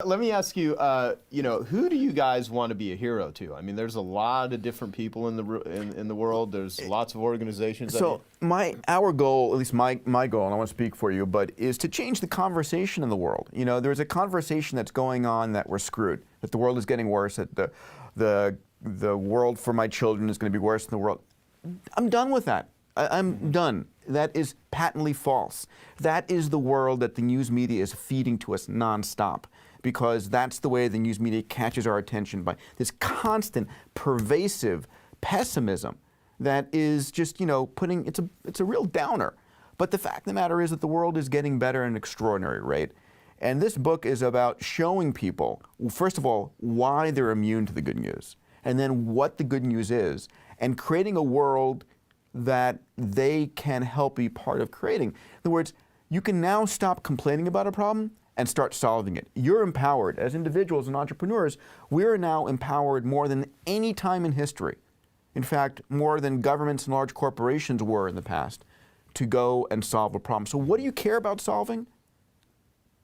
Let me ask you, who do you guys want to be a hero to? I mean, there's a lot of different people in the world. There's lots of organizations. So our goal, at least my goal, and I want to speak for you, but is to change the conversation in the world. You know, there's a conversation that's going on that we're screwed, that the world is getting worse, that the world for my children is going to be worse than the world. I'm done with that. I'm done. That is patently false. That is the world that the news media is feeding to us nonstop, because that's the way the news media catches our attention, by this constant, pervasive pessimism that is just, it's a real downer. But the fact of the matter is that the world is getting better at an extraordinary rate. And this book is about showing people, first of all, why they're immune to the good news, and then what the good news is, and creating a world that they can help be part of creating. In other words, you can now stop complaining about a problem and start solving it. You're empowered. As individuals and entrepreneurs, we're now empowered more than any time in history. In fact, more than governments and large corporations were in the past, to go and solve a problem. So what do you care about solving?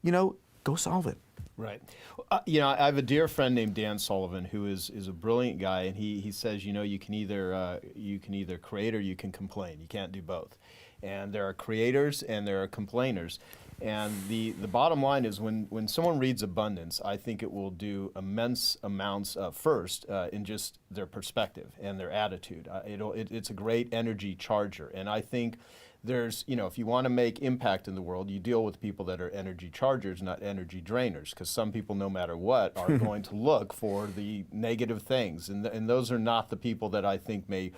Go solve it. Right. I have a dear friend named Dan Sullivan who is a brilliant guy, and he says, you can either create or you can complain. You can't do both. And there are creators and there are complainers. And the bottom line is, when someone reads abundance, I think it will do immense amounts first in just their perspective and their attitude. It's a great energy charger. And I think there's, if you want to make impact in the world, you deal with people that are energy chargers, not energy drainers, because some people, no matter what, are going to look for the negative things. And those are not the people that I think may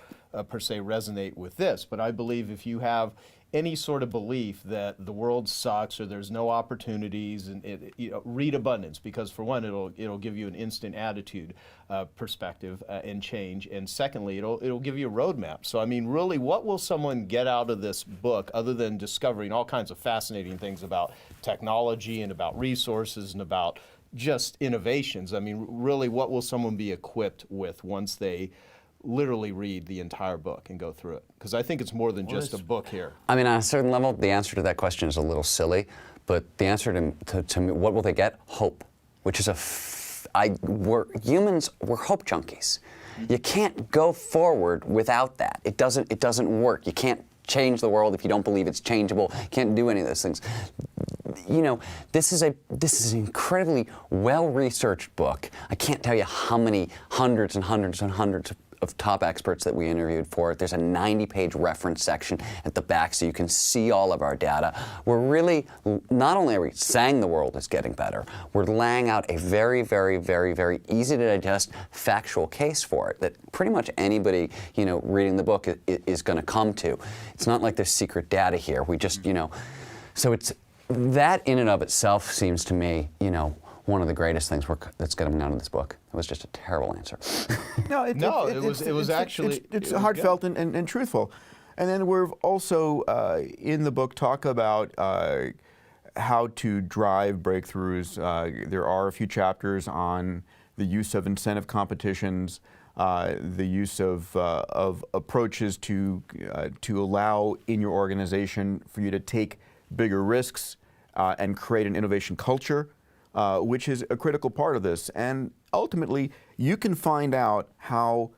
per se resonate with this. But I believe if you have any sort of belief that the world sucks or there's no opportunities, and read abundance, because for one, it'll give you an instant attitude perspective and change, and secondly, it'll give you a roadmap. So I mean, really, what will someone get out of this book other than discovering all kinds of fascinating things about technology and about resources and about just innovations? I mean, really, what will someone be equipped with once they literally read the entire book and go through it? Because I think it's more than just a book here. I mean, on a certain level, the answer to that question is a little silly, but the answer to me, what will they get? Hope, which is humans, we're hope junkies. You can't go forward without that. It doesn't work. You can't change the world if you don't believe it's changeable. You can't do any of those things. This is an incredibly well-researched book. I can't tell you how many hundreds and hundreds and hundreds of top experts that we interviewed for it. There's a 90-page reference section at the back so you can see all of our data. We're really, not only are we saying the world is getting better, we're laying out a very, very, very, very easy to digest factual case for it that pretty much anybody, reading the book is going to come to. It's not like there's secret data here. We just, so it's, that in and of itself seems to me, one of the greatest things that's coming out of this book. It was just a terrible answer. It was actually heartfelt and truthful. And then we've also in the book talk about how to drive breakthroughs. There are a few chapters on the use of incentive competitions, the use of approaches to allow in your organization for you to take bigger risks and create an innovation culture, which is a critical part of this. And ultimately, you can find out how,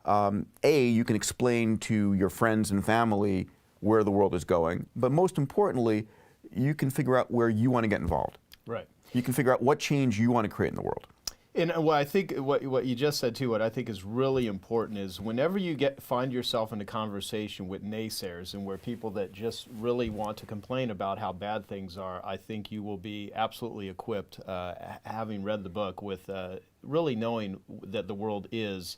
you can explain to your friends and family where the world is going, but most importantly, you can figure out where you want to get involved. Right. You can figure out what change you want to create in the world. And what I think, what you just said too, what I think is really important is whenever you find yourself in a conversation with naysayers and where people that just really want to complain about how bad things are, I think you will be absolutely equipped, having read the book, with really knowing that the world is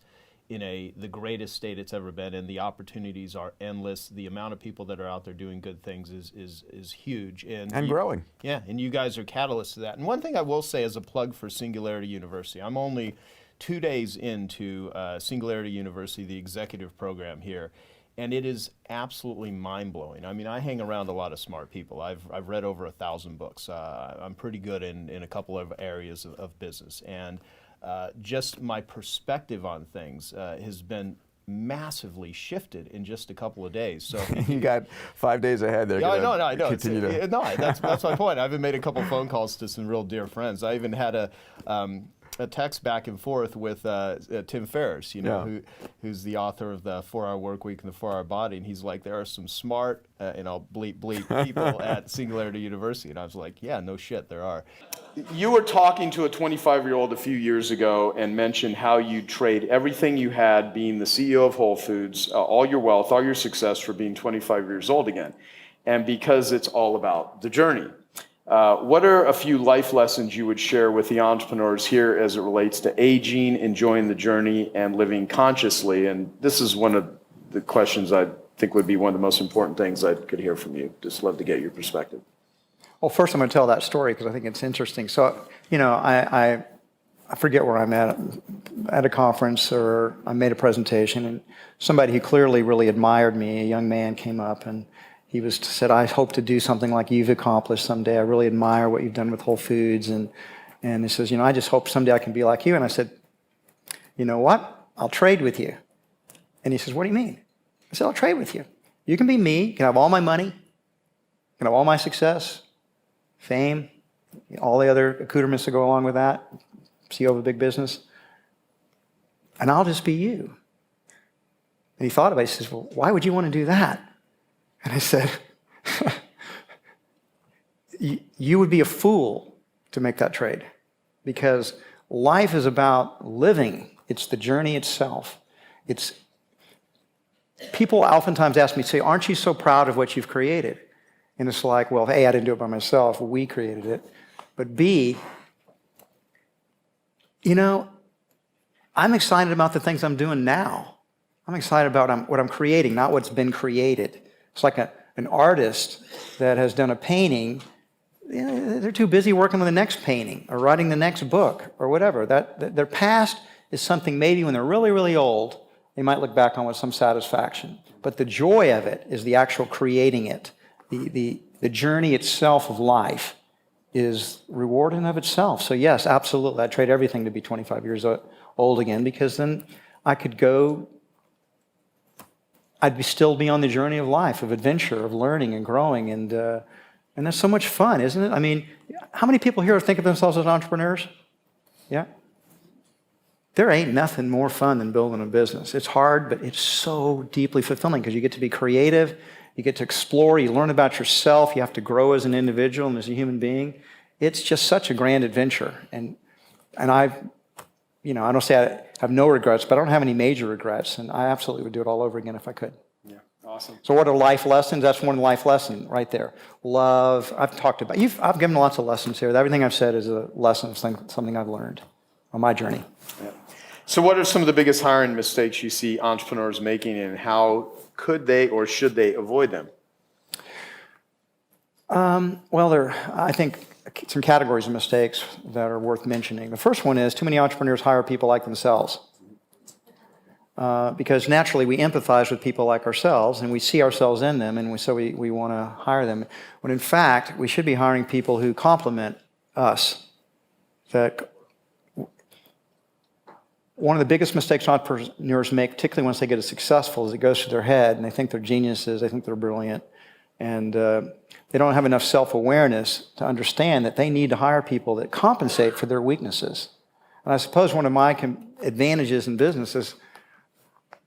in the greatest state it's ever been, and the opportunities are endless. The amount of people that are out there doing good things is huge. And growing. Yeah, and you guys are catalysts to that. And one thing I will say as a plug for Singularity University, I'm only 2 days into Singularity University, the executive program here, and it is absolutely mind-blowing. I mean, I hang around a lot of smart people. I've read over 1,000 books. I'm pretty good in a couple of areas of business. And just my perspective on things has been massively shifted in just a couple of days. So You got 5 days ahead there. yeah, I know. Continue to... That's my point. I've even made a couple phone calls to some real dear friends. I even had a text back and forth with Tim Ferriss, who's the author of the 4-Hour Workweek and the 4-Hour Body, and he's like, there are some smart, and I'll bleep people at Singularity University, and I was like, yeah, no shit, there are. You were talking to a 25-year-old a few years ago and mentioned how you'd trade everything you had, being the CEO of Whole Foods, all your wealth, all your success, for being 25 years old again, and because it's all about the journey. What are a few life lessons you would share with the entrepreneurs here as it relates to aging, enjoying the journey, and living consciously? And this is one of the questions I think would be one of the most important things I could hear from you. Just love to get your perspective. Well, first I'm going to tell that story because I think it's interesting. So, I forget where I'm at a conference, or I made a presentation, and somebody who clearly really admired me, a young man, came up and he said, I hope to do something like you've accomplished someday. I really admire what you've done with Whole Foods. And he says, I just hope someday I can be like you. And I said, you know what? I'll trade with you. And he says, what do you mean? I said, I'll trade with you. You can be me. You can have all my money. You can have all my success, fame, all the other accoutrements that go along with that, CEO of a big business. And I'll just be you. And he thought about it. He says, well, why would you want to do that? And I said, you would be a fool to make that trade, because life is about living. It's the journey itself. People oftentimes ask me, say, aren't you so proud of what you've created? And it's like, well, A, I didn't do it by myself. We created it. But B, I'm excited about the things I'm doing now. I'm excited about what I'm creating, not what's been created. It's like an artist that has done a painting. They're too busy working on the next painting or writing the next book or whatever. Their past is something maybe when they're really, really old, they might look back on with some satisfaction. But the joy of it is the actual creating it. The journey itself of life is reward in of itself. So yes, absolutely, I'd trade everything to be 25 years old again, because then I could go... I'd still be on the journey of life, of adventure, of learning and growing, and that's so much fun, isn't it? I mean, how many people here think of themselves as entrepreneurs? Yeah? There ain't nothing more fun than building a business. It's hard, but it's so deeply fulfilling because you get to be creative, you get to explore, you learn about yourself, you have to grow as an individual and as a human being. It's just such a grand adventure, and I don't say I have no regrets, but I don't have any major regrets, and I absolutely would do it all over again if I could. Yeah, awesome. So what are life lessons? That's one life lesson right there. Love, I've talked about, I've given lots of lessons here. Everything I've said is a lesson of something I've learned on my journey. Yeah. So what are some of the biggest hiring mistakes you see entrepreneurs making, and how could they or should they avoid them? Well, there are, I think, some categories of mistakes that are worth mentioning. The first one is too many entrepreneurs hire people like themselves. Because naturally we empathize with people like ourselves and we see ourselves in them, and so we want to hire them. When in fact, we should be hiring people who complement us. One of the biggest mistakes entrepreneurs make, particularly once they get successful, is it goes to their head and they think they're geniuses, they think they're brilliant, and they don't have enough self-awareness to understand that they need to hire people that compensate for their weaknesses. And I suppose one of my advantages in business is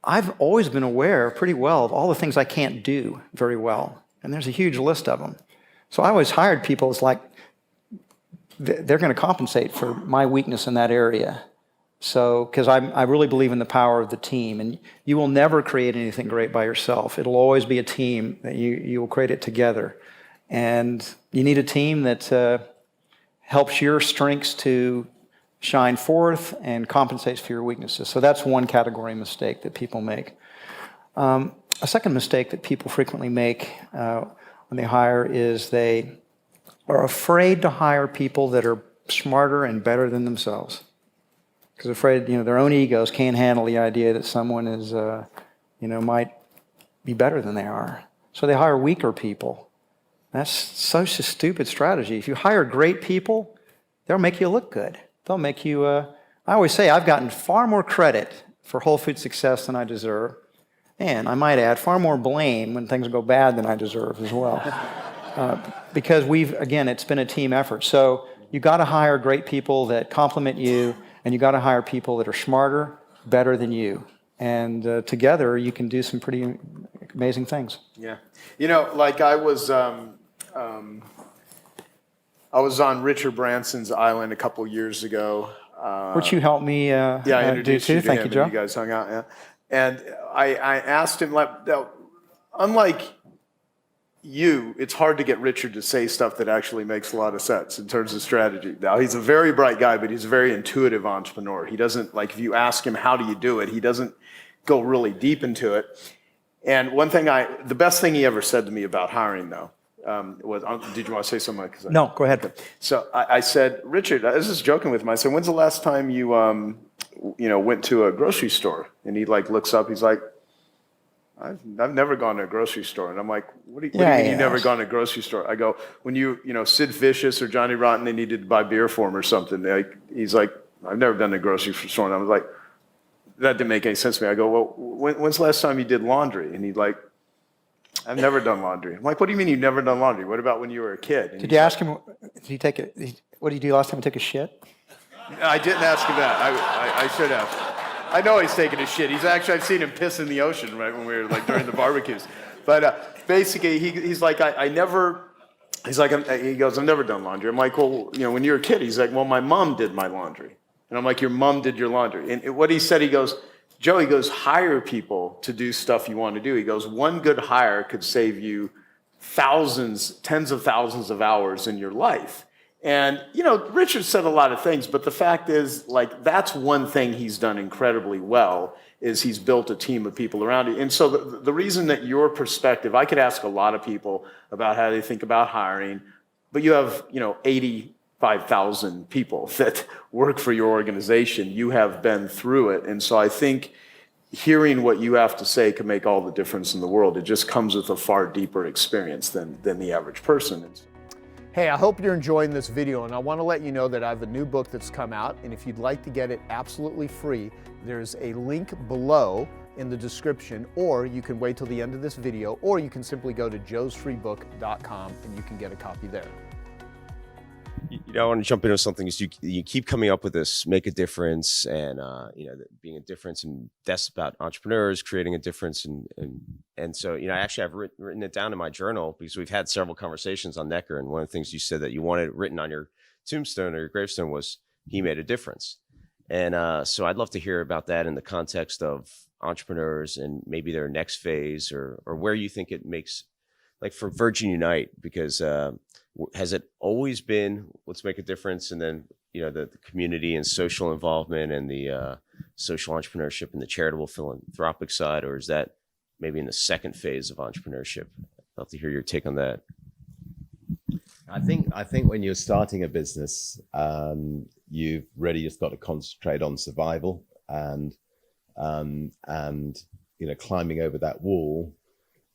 I've always been aware pretty well of all the things I can't do very well, and there's a huge list of them. So I always hired people as like, they're going to compensate for my weakness in that area. So, because I really believe in the power of the team, and you will never create anything great by yourself. It'll always be a team that you will create it together. And you need a team that helps your strengths to shine forth and compensates for your weaknesses. So that's one category of mistake that people make. A second mistake that people frequently make when they hire is they are afraid to hire people that are smarter and better than themselves. Because afraid, their own egos can't handle the idea that someone is, might be better than they are. So they hire weaker people. That's such a stupid strategy. If you hire great people, they'll make you look good. They'll make you, I always say I've gotten far more credit for Whole Foods' success than I deserve. And I might add, far more blame when things go bad than I deserve as well. Because again, it's been a team effort. So you got to hire great people that complement you, and you got to hire people that are smarter, better than you. And together, you can do some pretty amazing things. Yeah. Like I was on Richard Branson's island a couple years ago. Which you helped me I do introduced too. you to Thank him, you, Joe. and you guys hung out, yeah. And I asked him, unlike you, it's hard to get Richard to say stuff that actually makes a lot of sense in terms of strategy. Now, he's a very bright guy, but he's a very intuitive entrepreneur. He doesn't, if you ask him, how do you do it, he doesn't go really deep into it. And the best thing he ever said to me about hiring, though, was, did you want to say something? No, go ahead. So I said, Richard, I was just joking with him. I said, when's the last time you, went to a grocery store? And he looks up, he's like, I've never gone to a grocery store. And I'm like, what do you mean you've never gone to a grocery store? I go, when Sid Vicious or Johnny Rotten, they needed to buy beer for him or something. He's like, I've never done a grocery store. And I was like, that didn't make any sense to me. I go, well, when's the last time you did laundry? And he's like, I've never done laundry. I'm like, what do you mean you've never done laundry? What about when you were a kid? And did you ask him, what did you do last time he took a shit? I didn't ask him that. I should have. I know he's taking a shit. I've seen him piss in the ocean, right, when we were during the barbecues. But basically, he's like, he goes, I've never done laundry. I'm like, well, when you were a kid, he's like, well, my mom did my laundry. And I'm like, your mom did your laundry. And what he said, he goes, Joe, hire people to do stuff you want to do. He goes, one good hire could save you thousands, tens of thousands of hours in your life. And, Richard said a lot of things, but the fact is, that's one thing he's done incredibly well, is he's built a team of people around him. And so the reason that your perspective, I could ask a lot of people about how they think about hiring, but you have, 85,000 people that work for your organization. You have been through it. And so I think hearing what you have to say can make all the difference in the world. It just comes with a far deeper experience than the average person. Hey, I hope you're enjoying this video, and I want to let you know that I have a new book that's come out, and if you'd like to get it absolutely free, there's a link below in the description, or you can wait till the end of this video, or you can simply go to joesfreebook.com and you can get a copy there. I want to jump into something. You keep coming up with this, make a difference, and being a difference, and that's about entrepreneurs creating a difference, and so actually I've written it down in my journal because we've had several conversations on Necker, and one of the things you said that you wanted written on your tombstone or your gravestone was he made a difference, and so I'd love to hear about that in the context of entrepreneurs and maybe their next phase or where you think it makes, for Virgin Unite, because has it always been let's make a difference, and then the community and social involvement and the social entrepreneurship and the charitable philanthropic side, or is that maybe in the second phase of entrepreneurship? I'd love to hear your take on that. I think when you're starting a business, you've really just got to concentrate on survival and climbing over that wall.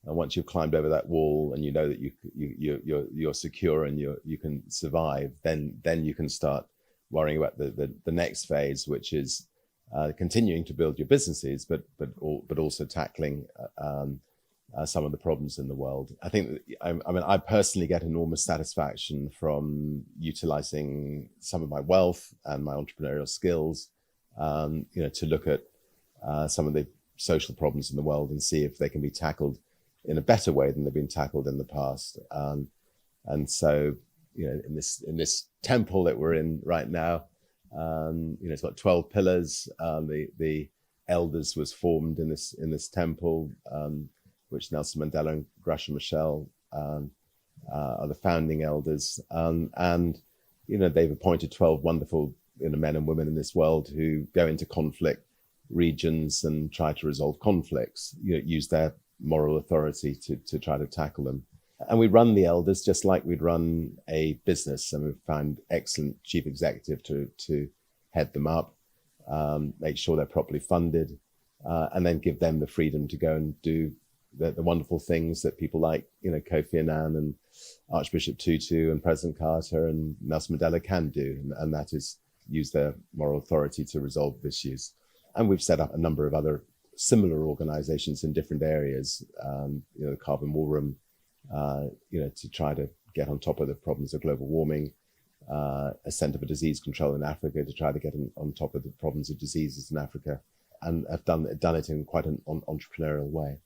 And once you've climbed over that wall and you know that you're secure and you can survive, then you can start worrying about the next phase, which is continuing to build your businesses, but also tackling some of the problems in the world. I think I personally get enormous satisfaction from utilizing some of my wealth and my entrepreneurial skills, to look at some of the social problems in the world and see if they can be tackled in a better way than they've been tackled in the past. And so, in this temple that we're in right now, it's got 12 pillars. The elders was formed in this temple, which Nelson Mandela and Graça Machel are the founding elders. And they've appointed 12 wonderful men and women in this world who go into conflict regions and try to resolve conflicts, use their moral authority to try to tackle them. And we run the elders just like we'd run a business, and we've found excellent chief executive to head them up, make sure they're properly funded, and then give them the freedom to go and do the wonderful things that people like Kofi Annan and Archbishop Tutu and President Carter and Nelson Mandela can do, and that is use their moral authority to resolve issues. And we've set up a number of other similar organizations in different areas, the Carbon War Room, to try to get on top of the problems of global warming, a Center for Disease Control in Africa to try to get on top of the problems of diseases in Africa, and have done it in quite an entrepreneurial way.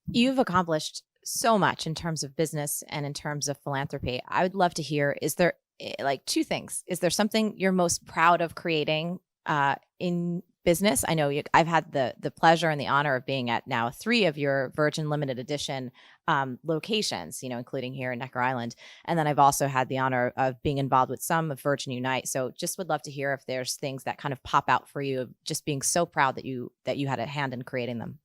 You've accomplished so much in terms of business and in terms of philanthropy. I would love to hear, is there two things? Is there something you're most proud of creating in business? I know I've had the pleasure and the honor of being at now 3 of your Virgin Limited Edition locations, including here in Necker Island. And then I've also had the honor of being involved with some of Virgin Unite. So just would love to hear if there's things that kind of pop out for you of just being so proud that you had a hand in creating them.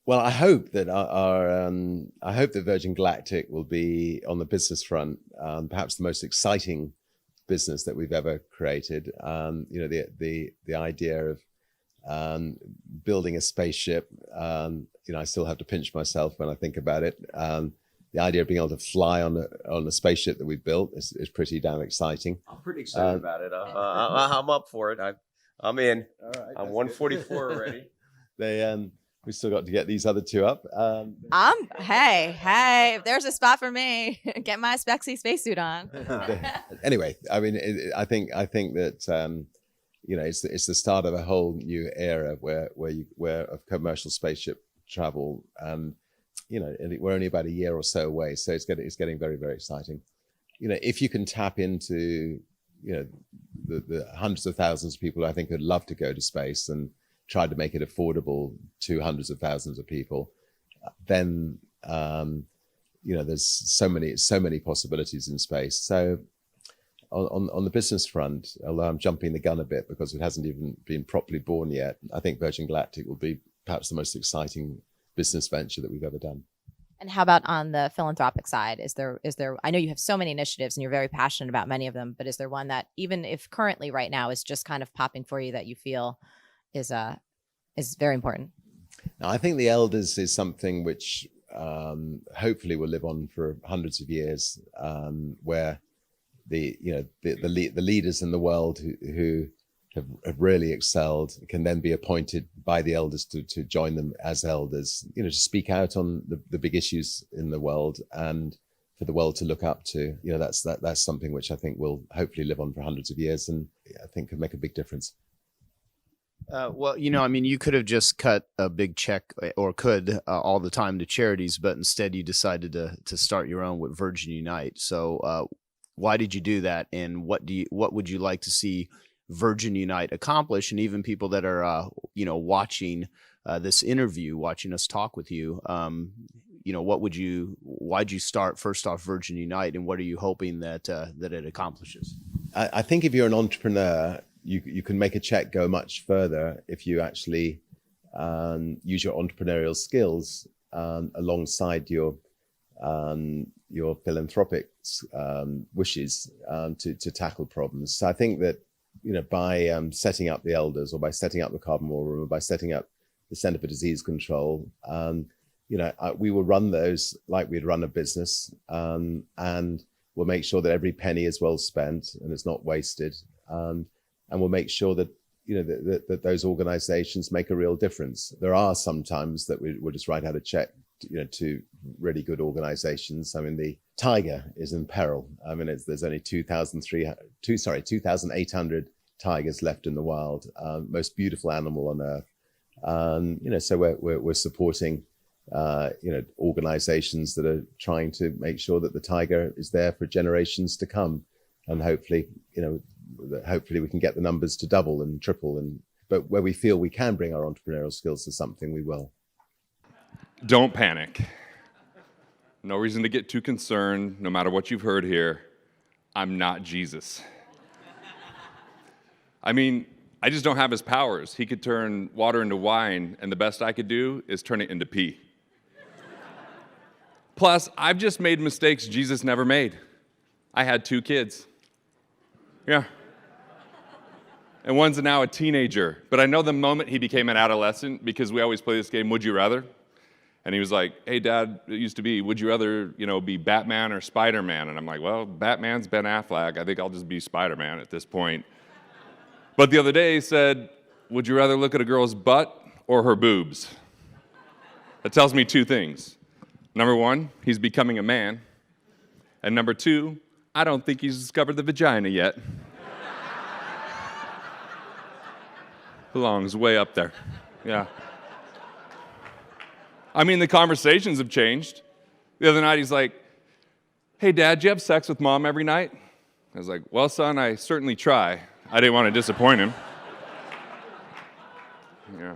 Well, I hope that I hope that Virgin Galactic will be, on the business front, perhaps the most exciting business that we've ever created. The idea of building a spaceship. I still have to pinch myself when I think about it. The idea of being able to fly on a spaceship that we built is pretty damn exciting. I'm pretty excited about it. I'm up for it. I'm in. All right, I'm 144 already. We still got to get these other 2 up. Hey, if there's a spot for me, get my spexy spacesuit on. Anyway, I mean, I think that it's the start of a whole new era where of commercial spaceship travel, and we're only about a year or so away, so it's getting very, very exciting. If you can tap into the hundreds of thousands of people I think would love to go to space and try to make it affordable to hundreds of thousands of people, then there's so many possibilities in space. So on the business front, although I'm jumping the gun a bit because it hasn't even been properly born yet, I think Virgin Galactic will be perhaps the most exciting business venture that we've ever done. And how about on the philanthropic side? Is there, I know you have so many initiatives and you're very passionate about many of them, but is there one that, even if currently right now is just kind of popping for you, that you feel is very important? Now, I think the elders is something which hopefully will live on for hundreds of years, where the leaders in the world who have really excelled can then be appointed by the elders to join them as elders, to speak out on the big issues in the world and for the world to look up to. That's something which I think will hopefully live on for hundreds of years, and I think could make a big difference. Well, you could have just cut a big check, or could all the time, to charities, but instead you decided to start your own with Virgin Unite. So why did you do that, and what would you like to see Virgin Unite accomplish? And even people that are watching this interview, watching us talk with you, why'd you start first off Virgin Unite, and what are you hoping that it accomplishes? I think if you're an entrepreneur, you can make a check go much further if you actually use your entrepreneurial skills alongside your philanthropic wishes to tackle problems. So I think that by setting up the elders, or by setting up the Carbon War Room, or by setting up the Center for Disease Control, we will run those like we'd run a business, and we'll make sure that every penny is well spent and it's not wasted. And we'll make sure that that those organizations make a real difference. There are some times that we'll just write out a check to really good organizations. I mean, the tiger is in peril. I mean, there's only 2,800 tigers left in the wild. Most beautiful animal on earth. So we're supporting organizations that are trying to make sure that the tiger is there for generations to come, and hopefully we can get the numbers to double and triple. But where we feel we can bring our entrepreneurial skills to something, we will. Don't panic. No reason to get too concerned, no matter what you've heard here. I'm not Jesus. I mean, I just don't have his powers. He could turn water into wine, and the best I could do is turn it into pee. Plus, I've just made mistakes Jesus never made. I had 2 kids. Yeah. And one's now a teenager. But I know the moment he became an adolescent, because we always play this game, Would You Rather? And he was like, hey, Dad, it used to be, would you rather, be Batman or Spider-Man? And I'm like, well, Batman's Ben Affleck. I think I'll just be Spider-Man at this point. But the other day he said, would you rather look at a girl's butt or her boobs? That tells me two things. Number one, he's becoming a man. And number two, I don't think he's discovered the vagina yet. Belongs way up there. Yeah. I mean, the conversations have changed. The other night, he's like, hey, Dad, do you have sex with Mom every night? I was like, well, son, I certainly try. I didn't want to disappoint him. Yeah.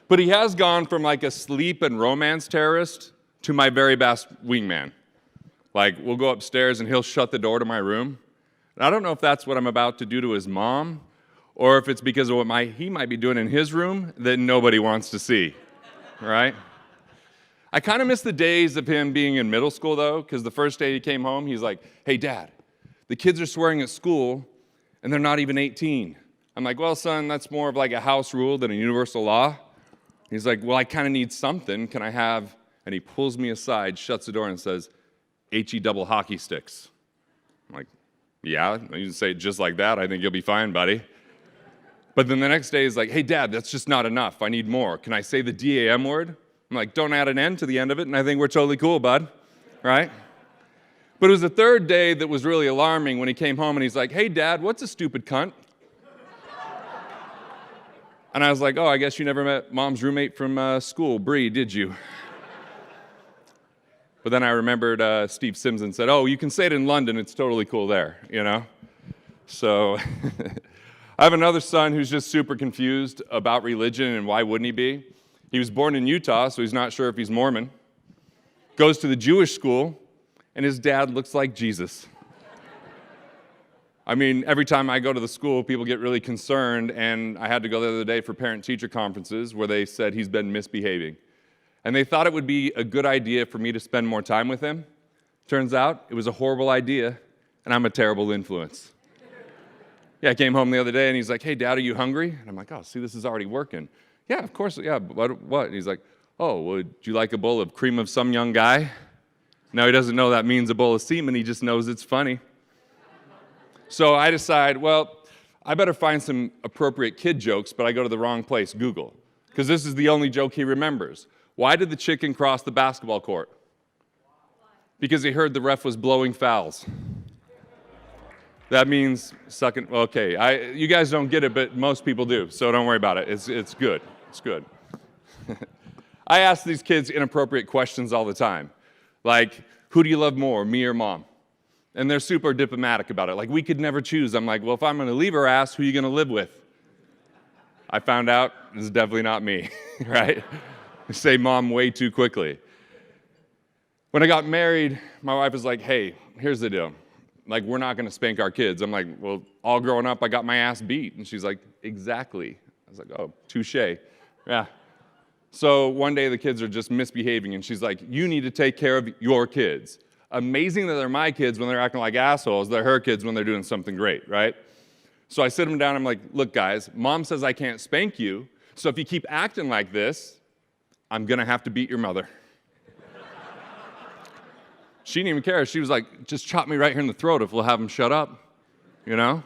But he has gone from like a sleep and romance terrorist to my very best wingman. Like, we'll go upstairs and he'll shut the door to my room. And I don't know if that's what I'm about to do to his mom, or if it's because of what he might be doing in his room that nobody wants to see. Right? I kind of miss the days of him being in middle school, though, because the first day he came home, he's like, hey, Dad, the kids are swearing at school, and they're not even 18. I'm like, well, son, that's more of like a house rule than a universal law. He's like, well, I kind of need something. Can I have, and he pulls me aside, shuts the door, and says, HE double hockey sticks. I'm like, yeah, you can say it just like that. I think you'll be fine, buddy. But then the next day he's like, hey, Dad, that's just not enough. I need more. Can I say the DAM word? I'm like, don't add an N to the end of it, and I think we're totally cool, bud. Right? But it was the third day that was really alarming when he came home and he's like, hey, Dad, what's a stupid cunt? And I was like, oh, I guess you never met Mom's roommate from school, Bree, did you? But then I remembered Steve Simpson said, oh, you can say it in London. It's totally cool there, So I have another son who's just super confused about religion and why wouldn't he be? He was born in Utah, so he's not sure if he's Mormon. Goes to the Jewish school, and his dad looks like Jesus. I mean, every time I go to the school, people get really concerned, and I had to go the other day for parent-teacher conferences where they said he's been misbehaving. And they thought it would be a good idea for me to spend more time with him. Turns out, it was a horrible idea, and I'm a terrible influence. Yeah, I came home the other day, and he's like, hey, Dad, are you hungry? And I'm like, oh, see, this is already working. Yeah, of course, yeah, but what? And he's like, oh, would you like a bowl of cream of some young guy? Now, he doesn't know that means a bowl of semen, he just knows it's funny. So I decide, well, I better find some appropriate kid jokes, but I go to the wrong place, Google, because this is the only joke he remembers. Why did the chicken cross the basketball court? Because he heard the ref was blowing fouls. That means sucking. Okay, you guys don't get it, but most people do, so don't worry about it. It's good. It's good. I ask these kids inappropriate questions all the time, like, who do you love more, me or Mom? And they're super diplomatic about it. Like, we could never choose. I'm like, well, if I'm going to leave her ass, who are you going to live with? I found out this is definitely not me, right? I say Mom way too quickly. When I got married, my wife was like, hey, here's the deal. Like, we're not going to spank our kids. I'm like, well, all growing up, I got my ass beat. And she's like, exactly. I was like, oh, touche. Yeah. So one day the kids are just misbehaving, and she's like, you need to take care of your kids. Amazing that they're my kids when they're acting like assholes. They're her kids when they're doing something great, right? So I sit them down. I'm like, look, guys, Mom says I can't spank you. So if you keep acting like this, I'm going to have to beat your mother. She didn't even care. She was like, just chop me right here in the throat if we'll have him shut up, Yeah,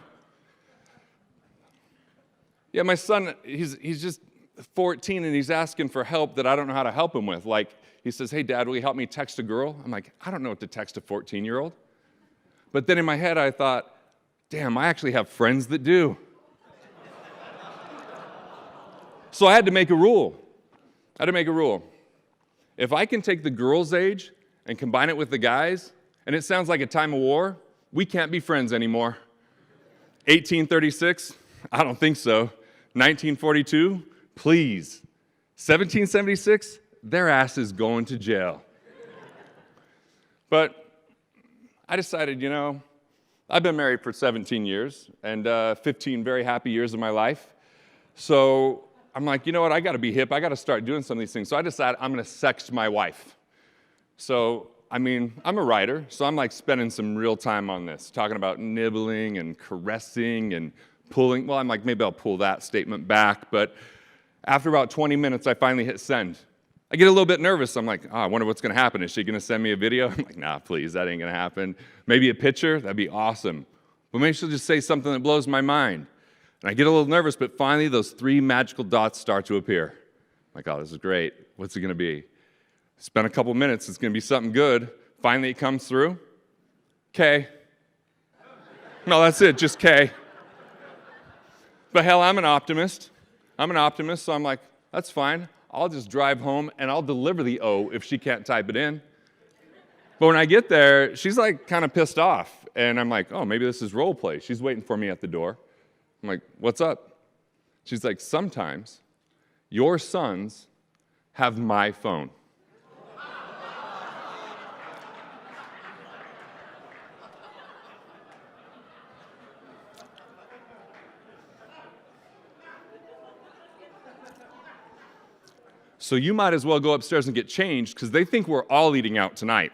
my son, he's just 14, and he's asking for help that I don't know how to help him with. Like, he says, hey, Dad, will you help me text a girl? I'm like, I don't know what to text a 14-year-old. But then in my head, I thought, damn, I actually have friends that do. So I had to make a rule. If I can take the girl's age and combine it with the guys, and it sounds like a time of war, we can't be friends anymore. 1836? I don't think so. 1942? Please. 1776? Their ass is going to jail. But I decided, I've been married for 17 years and 15 very happy years of my life. So I'm like, you know what? I got to be hip. I got to start doing some of these things. So I decided I'm going to sext my wife. So, I'm a writer, so I'm like spending some real time on this, talking about nibbling and caressing and pulling. Well, I'm like, maybe I'll pull that statement back. But after about 20 minutes, I finally hit send. I get a little bit nervous. I'm like, I wonder what's going to happen. Is she going to send me a video? I'm like, nah, please, that ain't going to happen. Maybe a picture? That'd be awesome. But maybe she'll just say something that blows my mind. And I get a little nervous, but finally those 3 magical dots start to appear. I'm like, oh, this is great. What's it going to be? Spend a couple minutes. It's going to be something good. Finally, it comes through. K. No, that's it, just K. But hell, I'm an optimist. So I'm like, that's fine. I'll just drive home and I'll deliver the O if she can't type it in. But when I get there, she's like kind of pissed off. And I'm like, oh, maybe this is role play. She's waiting for me at the door. I'm like, what's up? She's like, sometimes your sons have my phone. So you might as well go upstairs and get changed because they think we're all eating out tonight.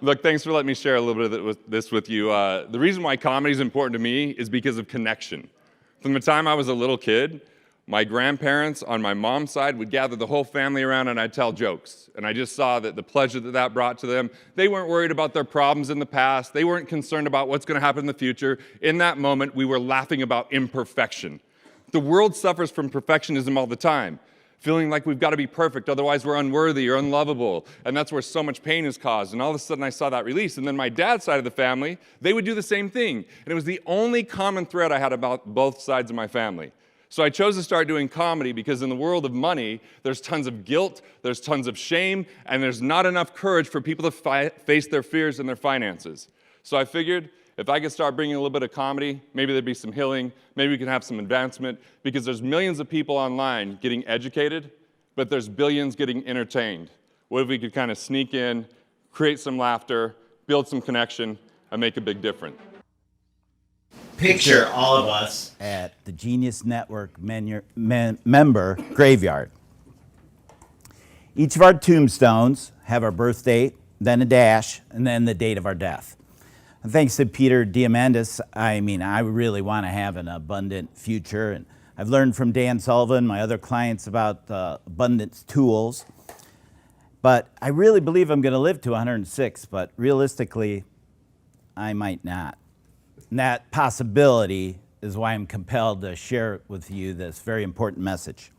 Look, thanks for letting me share a little bit of this with you. The reason why comedy is important to me is because of connection. From the time I was a little kid, my grandparents on my mom's side would gather the whole family around and I'd tell jokes. And I just saw that the pleasure that that brought to them. They weren't worried about their problems in the past. They weren't concerned about what's going to happen in the future. In that moment, we were laughing about imperfection. The world suffers from perfectionism all the time, feeling like we've got to be perfect, otherwise we're unworthy or unlovable. And that's where so much pain is caused. And all of a sudden I saw that release. And then my dad's side of the family, they would do the same thing. And it was the only common thread I had about both sides of my family. So I chose to start doing comedy because in the world of money, there's tons of guilt, there's tons of shame, and there's not enough courage for people to face their fears and their finances. So I figured if I could start bringing a little bit of comedy, maybe there'd be some healing, maybe we can have some advancement, because there's millions of people online getting educated, but there's billions getting entertained. What if we could kind of sneak in, create some laughter, build some connection, and make a big difference? Picture all of us at the Genius Network member graveyard. Each of our tombstones have our birth date, then a dash, and then the date of our death. And thanks to Peter Diamandis, I really want to have an abundant future. And I've learned from Dan Sullivan, my other clients, about abundance tools. But I really believe I'm going to live to 106, but realistically, I might not. And that possibility is why I'm compelled to share with you this very important message.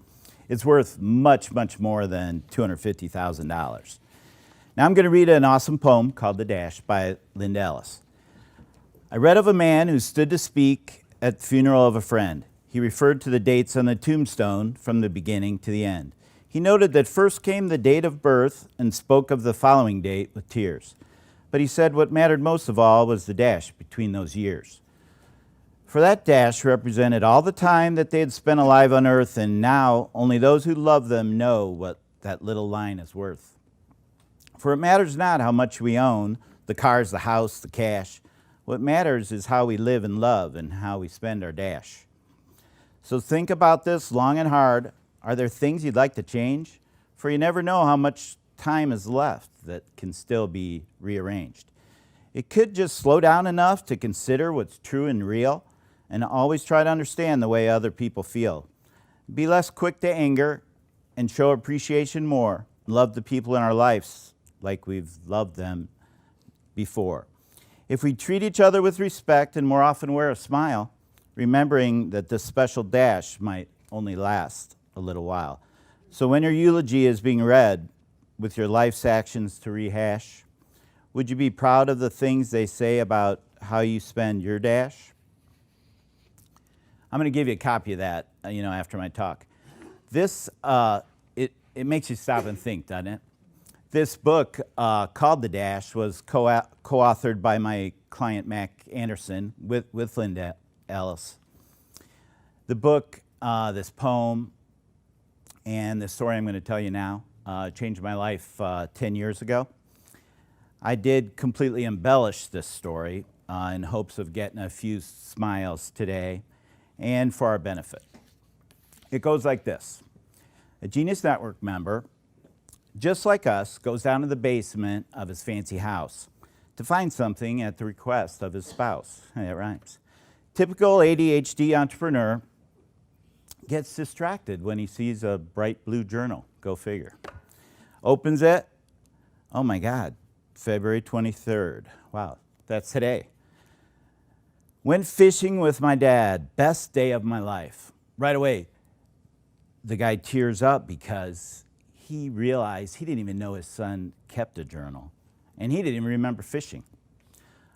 It's worth much, much more than $250,000. Now I'm going to read an awesome poem called The Dash by Linda Ellis. I read of a man who stood to speak at the funeral of a friend. He referred to the dates on the tombstone from the beginning to the end. He noted that first came the date of birth and spoke of the following date with tears. But he said what mattered most of all was the dash between those years. For that dash represented all the time that they had spent alive on earth, and now only those who love them know what that little line is worth. For it matters not how much we own, the cars, the house, the cash. What matters is how we live and love and how we spend our dash. So think about this long and hard. Are there things you'd like to change? For you never know how much time is left that can still be rearranged. It could just slow down enough to consider what's true and real and always try to understand the way other people feel. Be less quick to anger and show appreciation more. Love the people in our lives like we've loved them before. If we treat each other with respect and more often wear a smile, remembering that this special dash might only last a little while. So when your eulogy is being read, with your life's actions to rehash, would you be proud of the things they say about how you spend your dash? I'm going to give you a copy of that, after my talk. This, it makes you stop and think, doesn't it? This book called The Dash was co-authored by my client, Mac Anderson, with Linda Ellis. The book, this poem, and the story I'm going to tell you now, changed my life 10 years ago. I did completely embellish this story in hopes of getting a few smiles today and for our benefit. It goes like this. A Genius Network member just like us, goes down to the basement of his fancy house to find something at the request of his spouse. Hey, that rhymes. Typical ADHD entrepreneur gets distracted when he sees a bright blue journal. Go figure. Opens it. Oh my God, February 23rd. Wow, that's today. Went fishing with my dad. Best day of my life. Right away, the guy tears up because he realized he didn't even know his son kept a journal, and he didn't even remember fishing.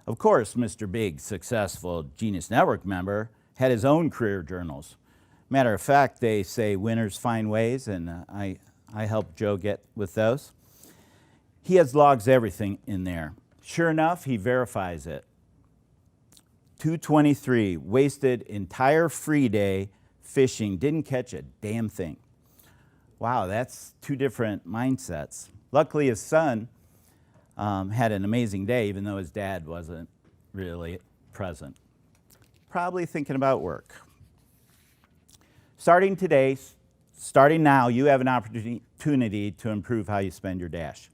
Of course, Mr. Big, successful Genius Network member, had his own career journals. Matter of fact, they say winners find ways, and I helped Joe get with those. He has logs everything in there. Sure enough, he verifies it. 223, wasted entire free day fishing, didn't catch a damn thing. Wow, that's two different mindsets. Luckily, his son had an amazing day, even though his dad wasn't really present. Probably thinking about work. Starting today, starting now, you have an opportunity to improve how you spend your dash.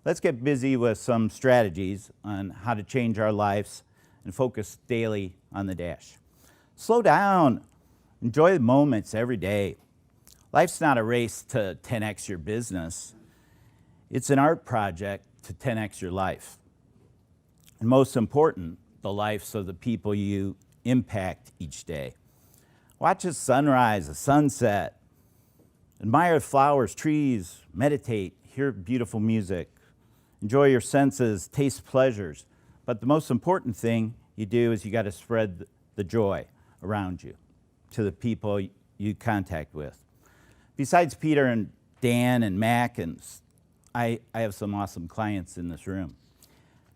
Let's get busy with some strategies on how to change our lives and focus daily on the dash. Slow down. Enjoy the moments every day. Life's not a race to 10x your business. It's an art project to 10x your life. And most important, the lives of the people you impact each day. Watch a sunrise, a sunset. Admire flowers, trees, meditate, hear beautiful music. Enjoy your senses, taste pleasures. But the most important thing you do is you got to spread the joy around you to the people you contact with. Besides Peter and Dan and Mac, and I have some awesome clients in this room.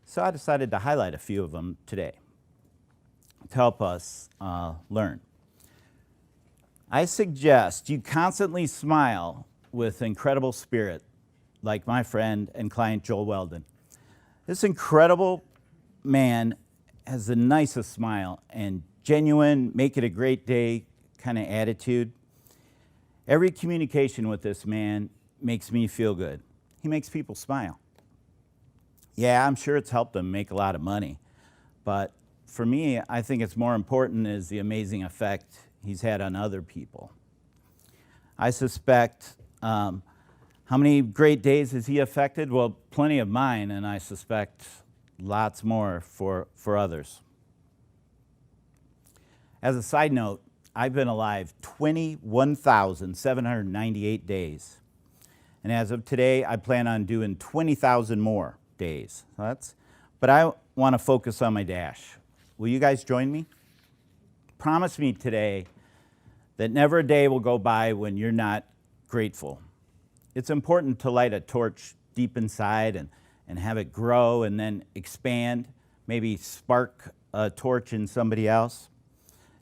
So I decided to highlight a few of them today to help us learn. I suggest you constantly smile with incredible spirit, like my friend and client Joel Weldon. This incredible man has the nicest smile and genuine, make it a great day kind of attitude. Every communication with this man makes me feel good. He makes people smile. Yeah, I'm sure it's helped him make a lot of money, but for me, I think it's more important is the amazing effect he's had on other people. I suspect, how many great days has he affected? Well, plenty of mine, and I suspect lots more for others. As a side note, I've been alive 21,798 days. And as of today, I plan on doing 20,000 more days. But I want to focus on my dash. Will you guys join me? Promise me today that never a day will go by when you're not grateful. It's important to light a torch deep inside and have it grow and then expand, maybe spark a torch in somebody else.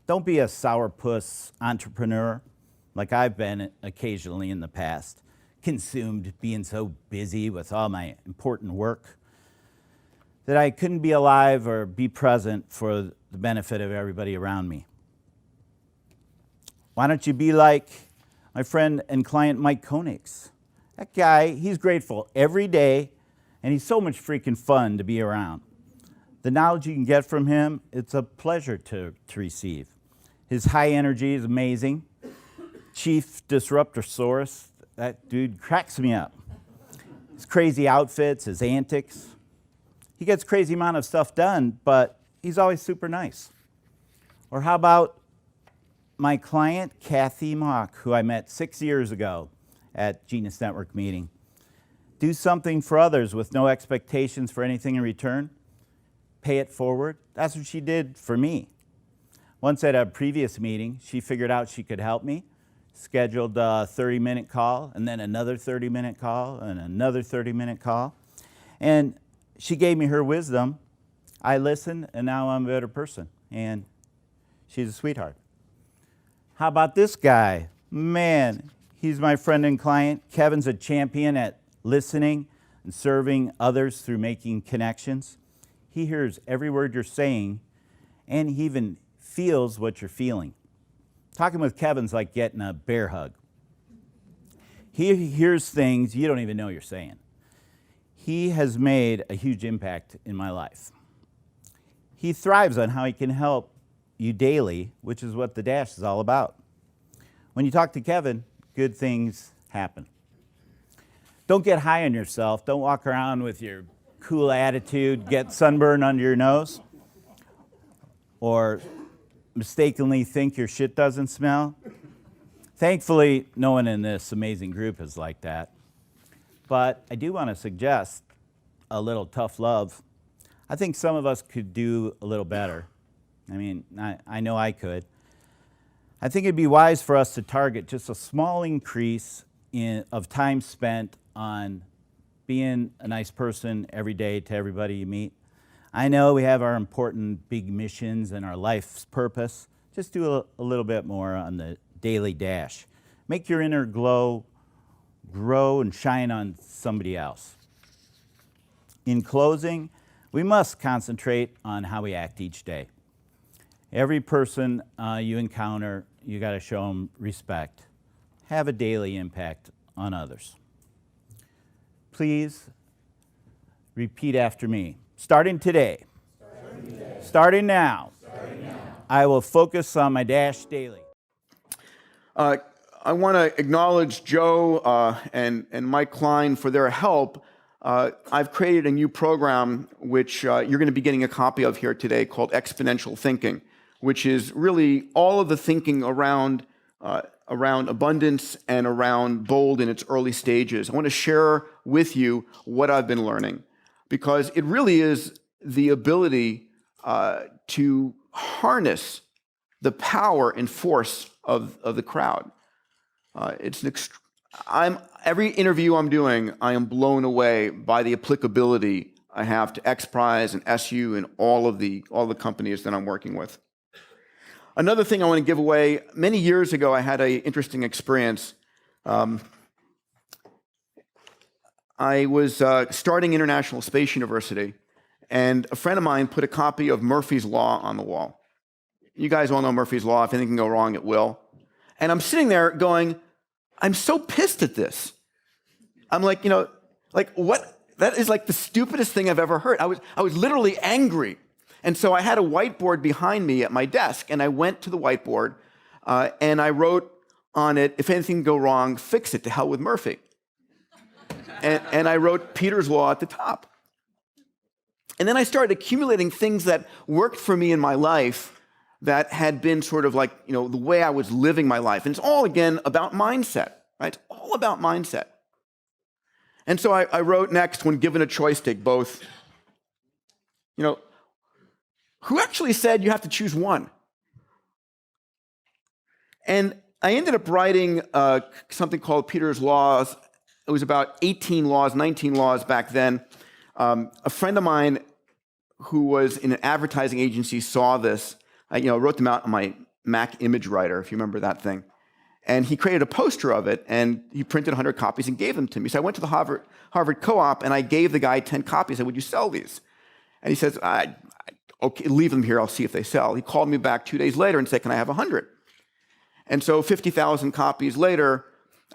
Don't be a sourpuss entrepreneur like I've been occasionally in the past, consumed being so busy with all my important work that I couldn't be alive or be present for the benefit of everybody around me. Why don't you be like my friend and client Mike Koenigs? That guy, he's grateful every day, and he's so much freaking fun to be around. The knowledge you can get from him, it's a pleasure to receive. His high energy is amazing. Chief Disruptorsaurus, that dude cracks me up. His crazy outfits, his antics. He gets crazy amount of stuff done, but he's always super nice. Or how about my client, Kathy Mock, who I met 6 years ago at Genius Network meeting. Do something for others with no expectations for anything in return. Pay it forward. That's what she did for me. Once at a previous meeting, she figured out she could help me, scheduled a 30-minute call, and then another 30-minute call, and another 30-minute call. And she gave me her wisdom. I listened, and now I'm a better person. And she's a sweetheart. How about this guy? Man, he's my friend and client. Kevin's a champion at listening and serving others through making connections. He hears every word you're saying, and he even feels what you're feeling. Talking with Kevin's like getting a bear hug. He hears things you don't even know you're saying. He has made a huge impact in my life. He thrives on how he can help you daily, which is what the Dash is all about. When you talk to Kevin, good things happen. Don't get high on yourself. Don't walk around with your cool attitude, get sunburn under your nose, or mistakenly think your shit doesn't smell. Thankfully, no one in this amazing group is like that. But I do want to suggest a little tough love. I think some of us could do a little better. I mean, I know I could. I think it'd be wise for us to target just a small increase of time spent on being a nice person every day to everybody you meet. I know we have our important big missions and our life's purpose. Just do a little bit more on the daily Dash. Make your inner glow grow and shine on somebody else. In closing, we must concentrate on how we act each day. Every person you encounter, you got to show them respect. Have a daily impact on others. Please repeat after me. Starting today. Starting now. I will focus on my Dash daily. I want to acknowledge Joe and Mike Klein for their help. I've created a new program which you're going to be getting a copy of here today called Exponential Thinking, which is really all of the thinking around abundance and around bold in its early stages. I want to share with you what I've been learning, because it really is the ability to harness the power and force of the crowd. Every interview I'm doing, I am blown away by the applicability I have to xPrize and SU and all the companies that I'm working with. Another thing I want to give away, many years ago I had an interesting experience. I was starting International Space University, and a friend of mine put a copy of Murphy's Law on the wall. You guys all know Murphy's Law. If anything can go wrong, it will. And I'm sitting there going, I'm so pissed at this. I'm like, what? That is like the stupidest thing I've ever heard. I was literally angry. And so I had a whiteboard behind me at my desk, and I went to the whiteboard, and I wrote on it, if anything can go wrong, fix it, to hell with Murphy. And I wrote Peter's Law at the top. And then I started accumulating things that worked for me in my life that had been sort of like, the way I was living my life. And it's all, again, about mindset, right? It's all about mindset. And so I wrote next, when given a choice, take both. Who actually said you have to choose one? And I ended up writing something called Peter's Laws. It was about 18 laws, 19 laws back then. A friend of mine who was in an advertising agency saw this. I wrote them out on my Mac image writer, if you remember that thing. And he created a poster of it, and he printed 100 copies and gave them to me. So I went to the Harvard Co-op, and I gave the guy 10 copies. I said, would you sell these? And he says, okay, leave them here. I'll see if they sell. He called me back 2 days later and said, can I have 100? And so 50,000 copies later,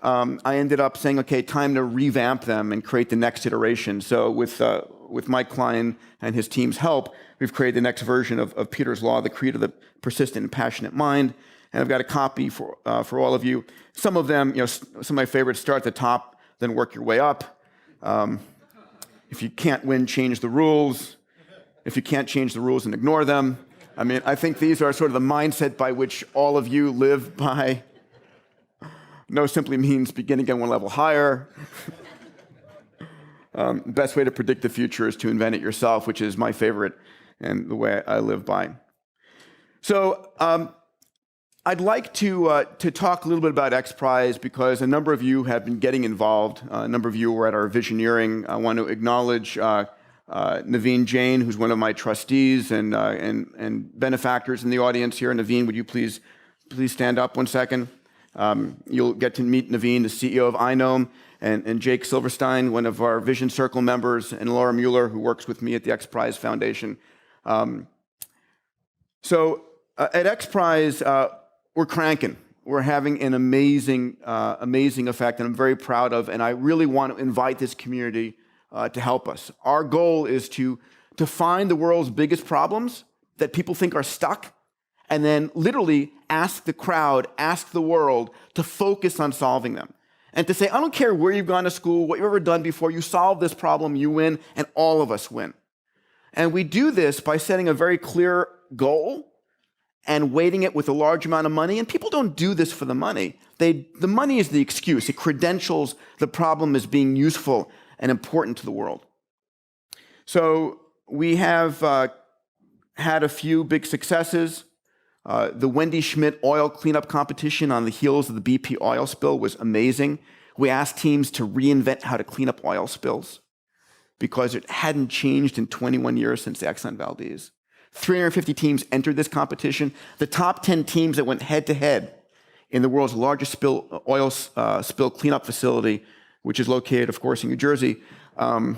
I ended up saying, okay, time to revamp them and create the next iteration. So with Mike Klein and his team's help, we've created the next version of Peter's Law, the creed of the persistent and passionate mind. And I've got a copy for all of you. Some of them, some of my favorites, start at the top, then work your way up. If you can't win, change the rules. If you can't change the rules, and ignore them. I mean, I think these are sort of the mindset by which all of you live by. No simply means begin again one level higher. Best way to predict the future is to invent it yourself, which is my favorite and the way I live by. So I'd like to talk a little bit about xPrize, because a number of you have been getting involved. A number of you were at our Visioneering. I want to acknowledge Naveen Jain, who's one of my trustees and benefactors in the audience here. Naveen, would you please stand up 1 second? You'll get to meet Naveen, the CEO of iKnown, and Jake Silverstein, one of our Vision Circle members, and Laura Mueller, who works with me at the xPrize Foundation. So at xPrize, we're cranking. we're having an amazing, amazing effect, and I'm very proud of, and I really want to invite this community to help us. Our goal is to find the world's biggest problems that people think are stuck, and then literally ask the crowd, ask the world to focus on solving them. And to say, I don't care where you've gone to school, what you've ever done before, you solve this problem, you win, and all of us win. And we do this by setting a very clear goal and weighting it with a large amount of money. And people don't do this for the money. The money is the excuse. It credentials the problem as being useful and important to the world. So we have had a few big successes. The Wendy Schmidt oil cleanup competition on the heels of the BP oil spill was amazing. We asked teams to reinvent how to clean up oil spills because it hadn't changed in 21 years since the Exxon Valdez. 350 teams entered this competition. The top 10 teams that went head-to-head in the world's largest oil spill cleanup facility, which is located, of course, in New Jersey. I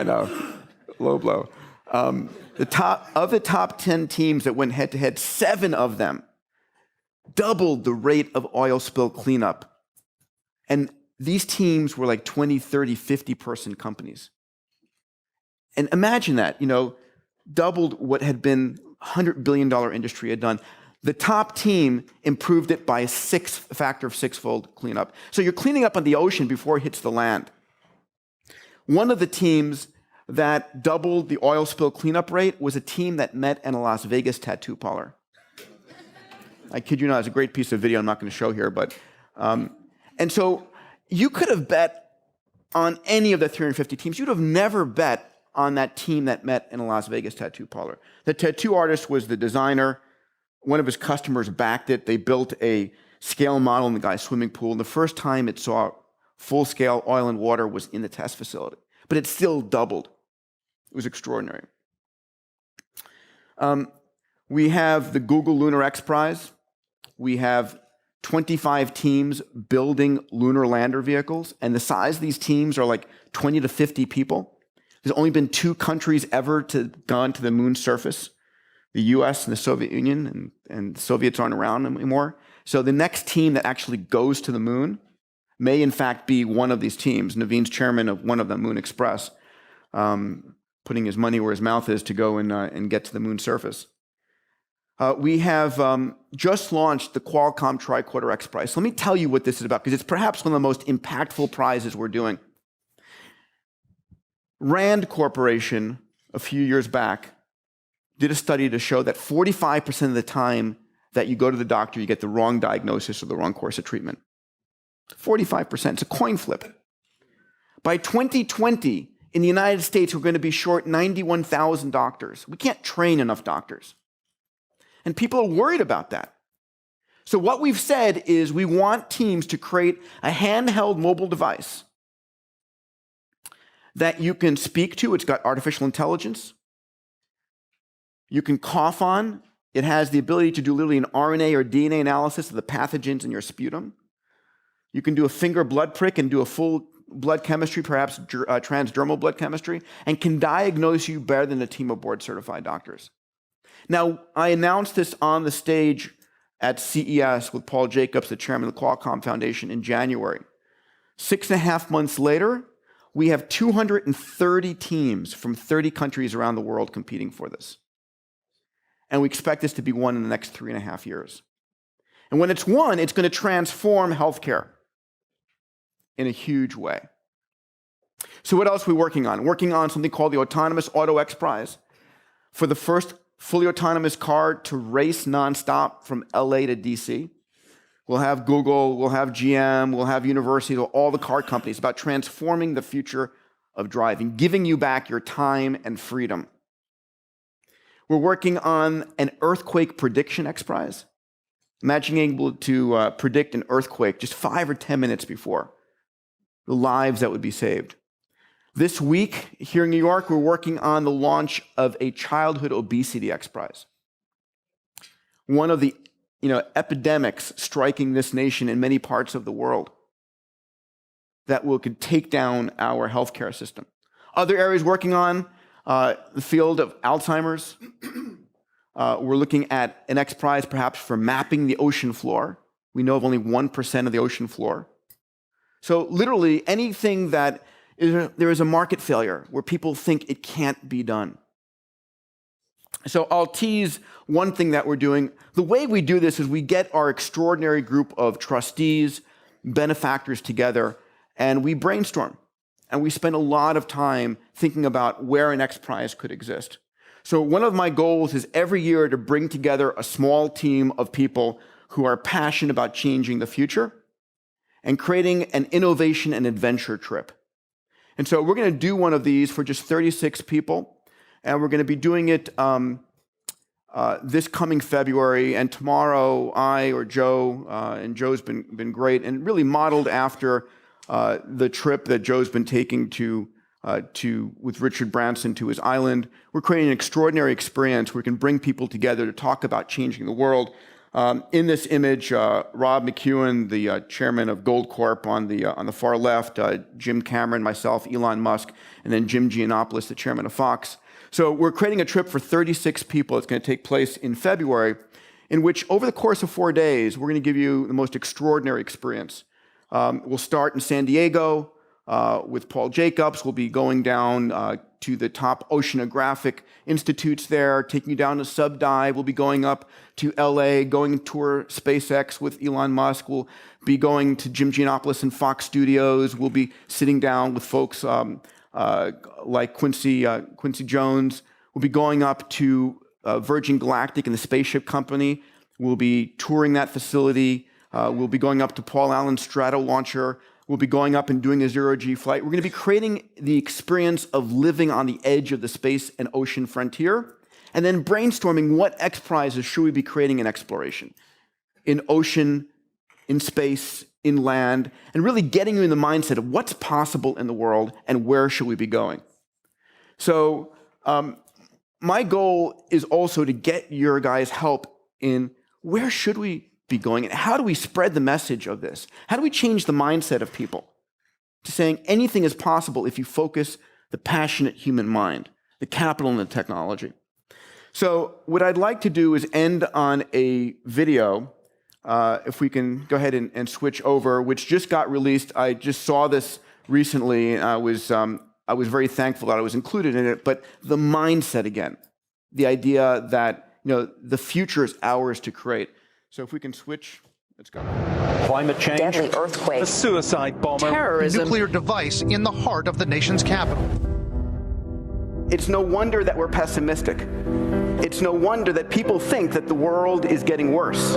know, low blow. The top 10 teams that went head-to-head, 7 of them doubled the rate of oil spill cleanup. And these teams were like 20, 30, 50-person companies. And imagine that, doubled what had been a $100 billion industry had done. The top team improved it by a factor of 6-fold cleanup. So you're cleaning up on the ocean before it hits the land. One of the teams that doubled the oil spill cleanup rate was a team that met in a Las Vegas tattoo parlor. I kid you not, it's a great piece of video I'm not going to show here, but and so you could have bet on any of the 350 teams. You'd have never bet on that team that met in a Las Vegas tattoo parlor. The tattoo artist was the designer. One of his customers backed it. They built a scale model in the guy's swimming pool, and the first time it saw full-scale oil and water was in the test facility. But it still doubled. It was extraordinary. We have the Google Lunar xPrize. We have 25 teams building lunar lander vehicles, and the size of these teams are like 20 to 50 people. There's only been 2 countries ever gone to the moon's surface, the US and the Soviet Union, and the Soviets aren't around anymore. So the next team that actually goes to the moon may in fact be one of these teams. Naveen's chairman of one of them, Moon Express, putting his money where his mouth is to go and get to the moon's surface. We have just launched the Qualcomm Tricorder xPrize. So let me tell you what this is about, because it's perhaps one of the most impactful prizes we're doing. Rand Corporation, a few years back, did a study to show that 45% of the time that you go to the doctor, you get the wrong diagnosis or the wrong course of treatment. 45%. It's a coin flip. By 2020, in the United States, we're going to be short 91,000 doctors. We can't train enough doctors. And people are worried about that. So what we've said is we want teams to create a handheld mobile device that you can speak to. It's got artificial intelligence. You can cough on. It has the ability to do literally an RNA or DNA analysis of the pathogens in your sputum. You can do a finger blood prick and do a full blood chemistry, perhaps transdermal blood chemistry, and can diagnose you better than a team of board-certified doctors. Now, I announced this on the stage at CES with Paul Jacobs, the chairman of the Qualcomm Foundation, in January. 6.5 months later, we have 230 teams from 30 countries around the world competing for this. And we expect this to be won in the next 3.5 years. And when it's won, it's going to transform healthcare in a huge way. So what else are we working on? Working on something called the Autonomous Auto xPrize for the first fully autonomous car to race nonstop from LA to DC. We'll have Google, we'll have GM, we'll have universities, all the car companies about transforming the future of driving, giving you back your time and freedom. We're working on an earthquake prediction xPrize. Imagine being able to predict an earthquake just 5 or 10 minutes before. The lives that would be saved. This week, here in New York, we're working on the launch of a childhood obesity xPrize. One of the epidemics striking this nation in many parts of the world that could take down our healthcare system. Other areas working on the field of Alzheimer's, We're looking at an xPrize perhaps for mapping the ocean floor. We know of only 1% of the ocean floor. So literally anything that there is a market failure where people think it can't be done. So I'll tease one thing that we're doing. The way we do this is we get our extraordinary group of trustees, benefactors together, and we brainstorm. And we spend a lot of time thinking about where an xPrize could exist. So one of my goals is every year to bring together a small team of people who are passionate about changing the future and creating an innovation and adventure trip. And so we're going to do one of these for just 36 people, and we're going to be doing it this coming February. And tomorrow, I or Joe, and Joe's been great and really modeled after the trip that Joe's been taking with Richard Branson to his island. We're creating an extraordinary experience where we can bring people together to talk about changing the world. In this image, Rob McEwen, the chairman of Gold Corp on the far left, Jim Cameron, myself, Elon Musk, and then Jim Giannopoulos, the chairman of Fox. So we're creating a trip for 36 people. It's going to take place in February, in which over the course of 4 days, we're going to give you the most extraordinary experience. We'll start in San Diego with Paul Jacobs. We'll be going down to the top oceanographic institutes there, taking you down to Subdive. We'll be going up to LA, going to tour SpaceX with Elon Musk. We'll be going to Jim Giannopoulos and Fox Studios. We'll be sitting down with folks like Quincy Jones. We'll be going up to Virgin Galactic and the spaceship company. We'll be touring that facility. We'll be going up to Paul Allen's Strato launcher. We'll be going up and doing a zero-G flight. We're going to be creating the experience of living on the edge of the space and ocean frontier, and then brainstorming what xPrizes should we be creating in exploration, in ocean, in space, in land, and really getting you in the mindset of what's possible in the world and where should we be going. So my goal is also to get your guys' help in where should we be going, and how do we spread the message of this? How do we change the mindset of people to saying anything is possible if you focus the passionate human mind, the capital and the technology? So what I'd like to do is end on a video, if we can go ahead and switch over, which just got released. I just saw this recently, and I was very thankful that I was included in it. But the mindset again, the idea that the future is ours to create. So if we can switch, let's go. Climate change, deadly earthquake, a suicide bomber, terrorism, nuclear device in the heart of the nation's capital. It's no wonder that we're pessimistic. It's no wonder that people think that the world is getting worse.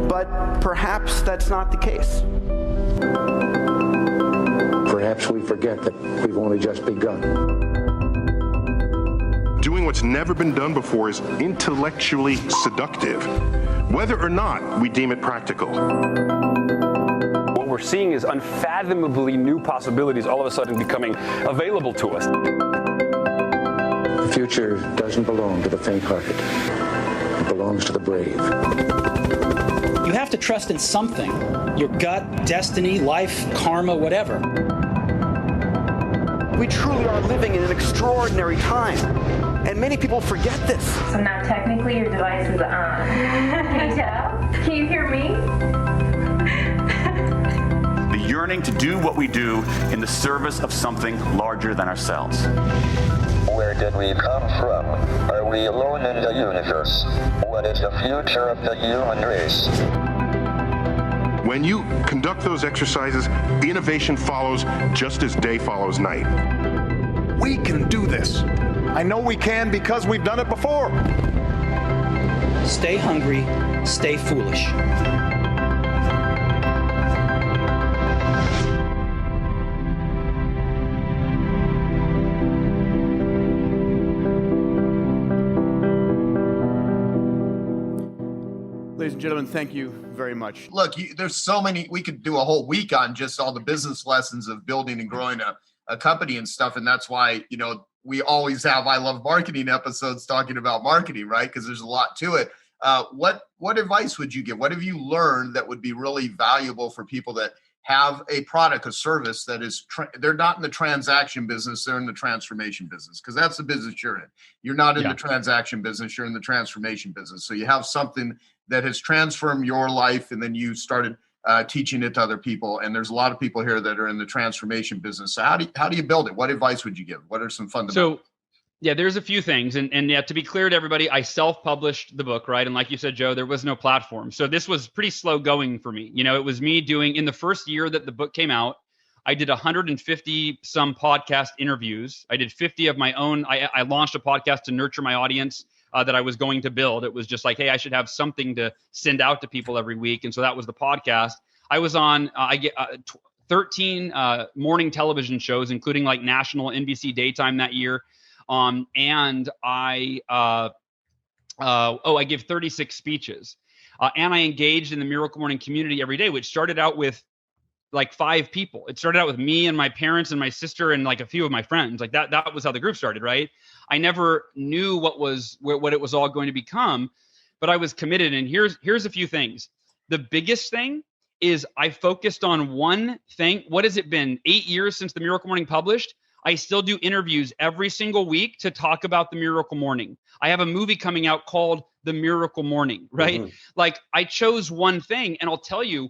But perhaps that's not the case. Perhaps we forget that we've only just begun. Doing what's never been done before is intellectually seductive, whether or not we deem it practical. What we're seeing is unfathomably new possibilities all of a sudden becoming available to us. The future doesn't belong to the faint-hearted. It belongs to the brave. You have to trust in something. Your gut, destiny, life, karma, whatever. We truly are living in an extraordinary time. And many people forget this. So now technically your device is on. Can you tell? Can you hear me? The yearning to do what we do in the service of something larger than ourselves. Where did we come from? Are we alone in the universe? What is the future of the human race? When you conduct those exercises, innovation follows just as day follows night. We can do this. I know we can because we've done it before. Stay hungry, stay foolish. Ladies and gentlemen, thank you very much. Look, there's so many, we could do a whole week on just all the business lessons of building and growing a company and stuff. And that's why, we always have I Love Marketing episodes talking about marketing, right? Because there's a lot to it. What advice would you give? What have you learned that would be really valuable for people that have a product, a service that is, they're not in the transaction business, they're in the transformation business, because that's the business you're in. You're not in the transaction business, you're in the transformation business. So you have something that has transformed your life, and then you started teaching it to other people. And there's a lot of people here that are in the transformation business. So how do you build it? What advice would you give? What are some fundamentals? So, yeah, there's a few things. And yeah, to be clear to everybody, I self-published the book, right? And like you said, Joe, there was no platform. So this was pretty slow going for me. You know, it was me doing, in the first year that the book came out, I did 150 some podcast interviews. I did 50 of my own. I launched a podcast to nurture my audience that I was going to build. It was just like, hey, I should have something to send out to people every week. And so that was the podcast. I was on, 13 morning television shows, including like national NBC daytime that year. And I give 36 speeches, and I engaged in the Miracle Morning community every day, which started out with like 5 people. It started out with me and my parents and my sister and like a few of my friends. Like that was how the group started, right? I never knew what it was all going to become, but I was committed. And here's a few things. The biggest thing is I focused on one thing. What has it been? 8 years since the Miracle Morning published? I still do interviews every single week to talk about the Miracle Morning. I have a movie coming out called The Miracle Morning, right? Mm-hmm. Like I chose one thing, and I'll tell you,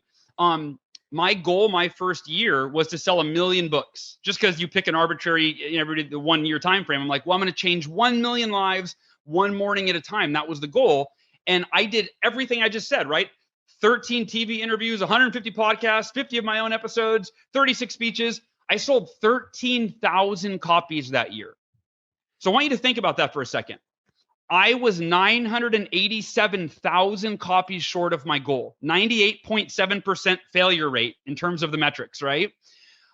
my goal my first year was to sell 1 million books. Just because you pick an arbitrary, the 1 year time frame, I'm like, well, I'm going to change 1 million lives one morning at a time. That was the goal. And I did everything I just said, right? 13 TV interviews, 150 podcasts, 50 of my own episodes, 36 speeches. I sold 13,000 copies that year. So I want you to think about that for a second. I was 987,000 copies short of my goal, 98.7% failure rate in terms of the metrics, right?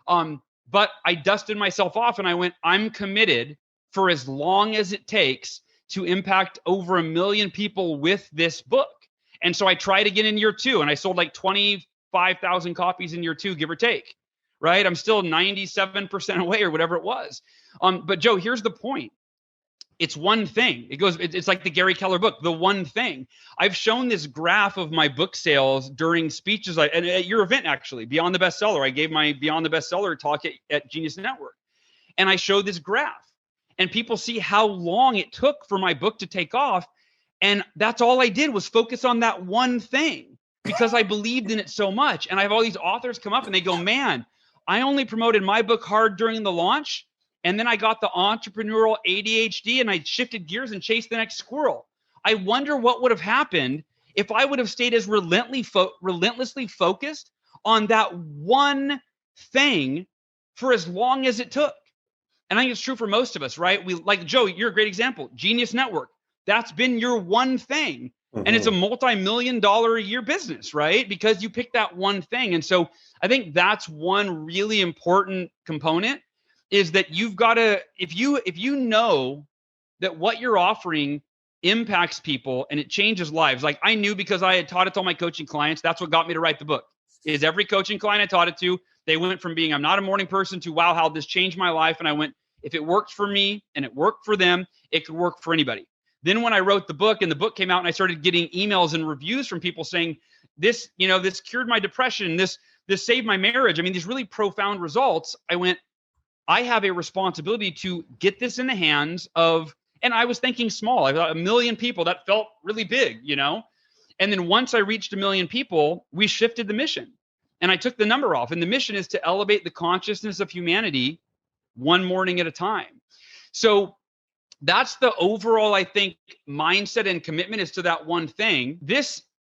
But I dusted myself off and I went, I'm committed for as long as it takes to impact over 1 million people with this book. And so I tried again in year 2, and I sold like 25,000 copies in year 2, give or take. Right? I'm still 97% away or whatever it was. But Joe, here's the point. It's one thing. It's like the Gary Keller book, The One Thing. I've shown this graph of my book sales during speeches, and at your event, actually, Beyond the Bestseller. I gave my Beyond the Bestseller talk at Genius Network. And I showed this graph. And people see how long it took for my book to take off. And that's all I did was focus on that one thing because I believed in it so much. And I have all these authors come up and they go, man, I only promoted my book hard during the launch, and then I got the entrepreneurial ADHD and I shifted gears and chased the next squirrel. I wonder what would have happened if I would have stayed as relentlessly focused on that one thing for as long as it took. And I think it's true for most of us, right? We, like Joe, you're a great example. Genius Network. That's been your one thing. Mm-hmm. And it's a multi-million-dollar a year business, right? Because you picked that one thing. And so I think that's one really important component is that you've got to, if you know that what you're offering impacts people and it changes lives. Like I knew because I had taught it to all my coaching clients, that's what got me to write the book. Is every coaching client I taught it to, they went from being, I'm not a morning person to, wow, how this changed my life. And I went, if it worked for me and it worked for them, it could work for anybody. Then when I wrote the book and the book came out and I started getting emails and reviews from people saying this, this cured my depression, this saved my marriage. I mean, these really profound results. I went, I have a responsibility to get this in the hands of, and I was thinking small. I thought 1 million people, that felt really big, And then once I reached 1 million people, we shifted the mission and I took the number off. And the mission is to elevate the consciousness of humanity one morning at a time. So that's the overall, I think, mindset and commitment is to that one thing.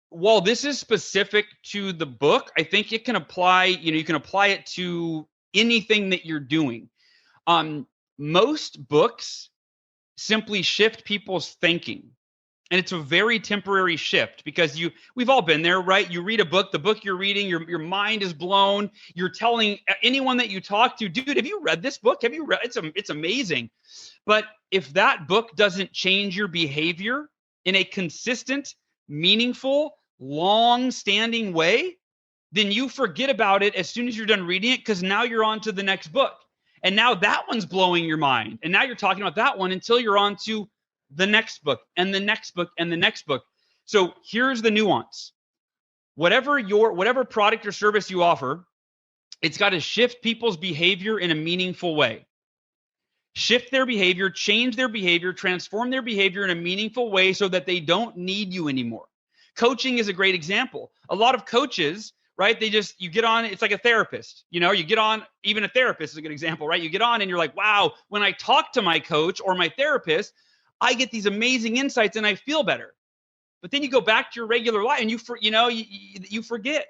While this is specific to the book, I think it can apply, you can apply it to anything that you're doing. Most books simply shift people's thinking. And it's a very temporary shift because we've all been there, right? You read a book, the book you're reading, your mind is blown. You're telling anyone that you talk to, dude, have you read this book? Have you read? It's amazing. But if that book doesn't change your behavior in a consistent, meaningful, long-standing way, then you forget about it as soon as you're done reading it because now you're on to the next book. And now that one's blowing your mind. And now you're talking about that one until you're on to the next book and the next book and the next book. So here's the nuance. Whatever product or service you offer, It's got to shift people's behavior in a meaningful way. Shift their behavior, change their behavior, transform their behavior in a meaningful way so that they don't need you anymore. Coaching is a great example. A lot of coaches, right? You get on, it's like a therapist, you get on, even a therapist is a good example, right? You get on and you're like, wow, when I talk to my coach or my therapist, I get these amazing insights and I feel better. But then you go back to your regular life and you forget.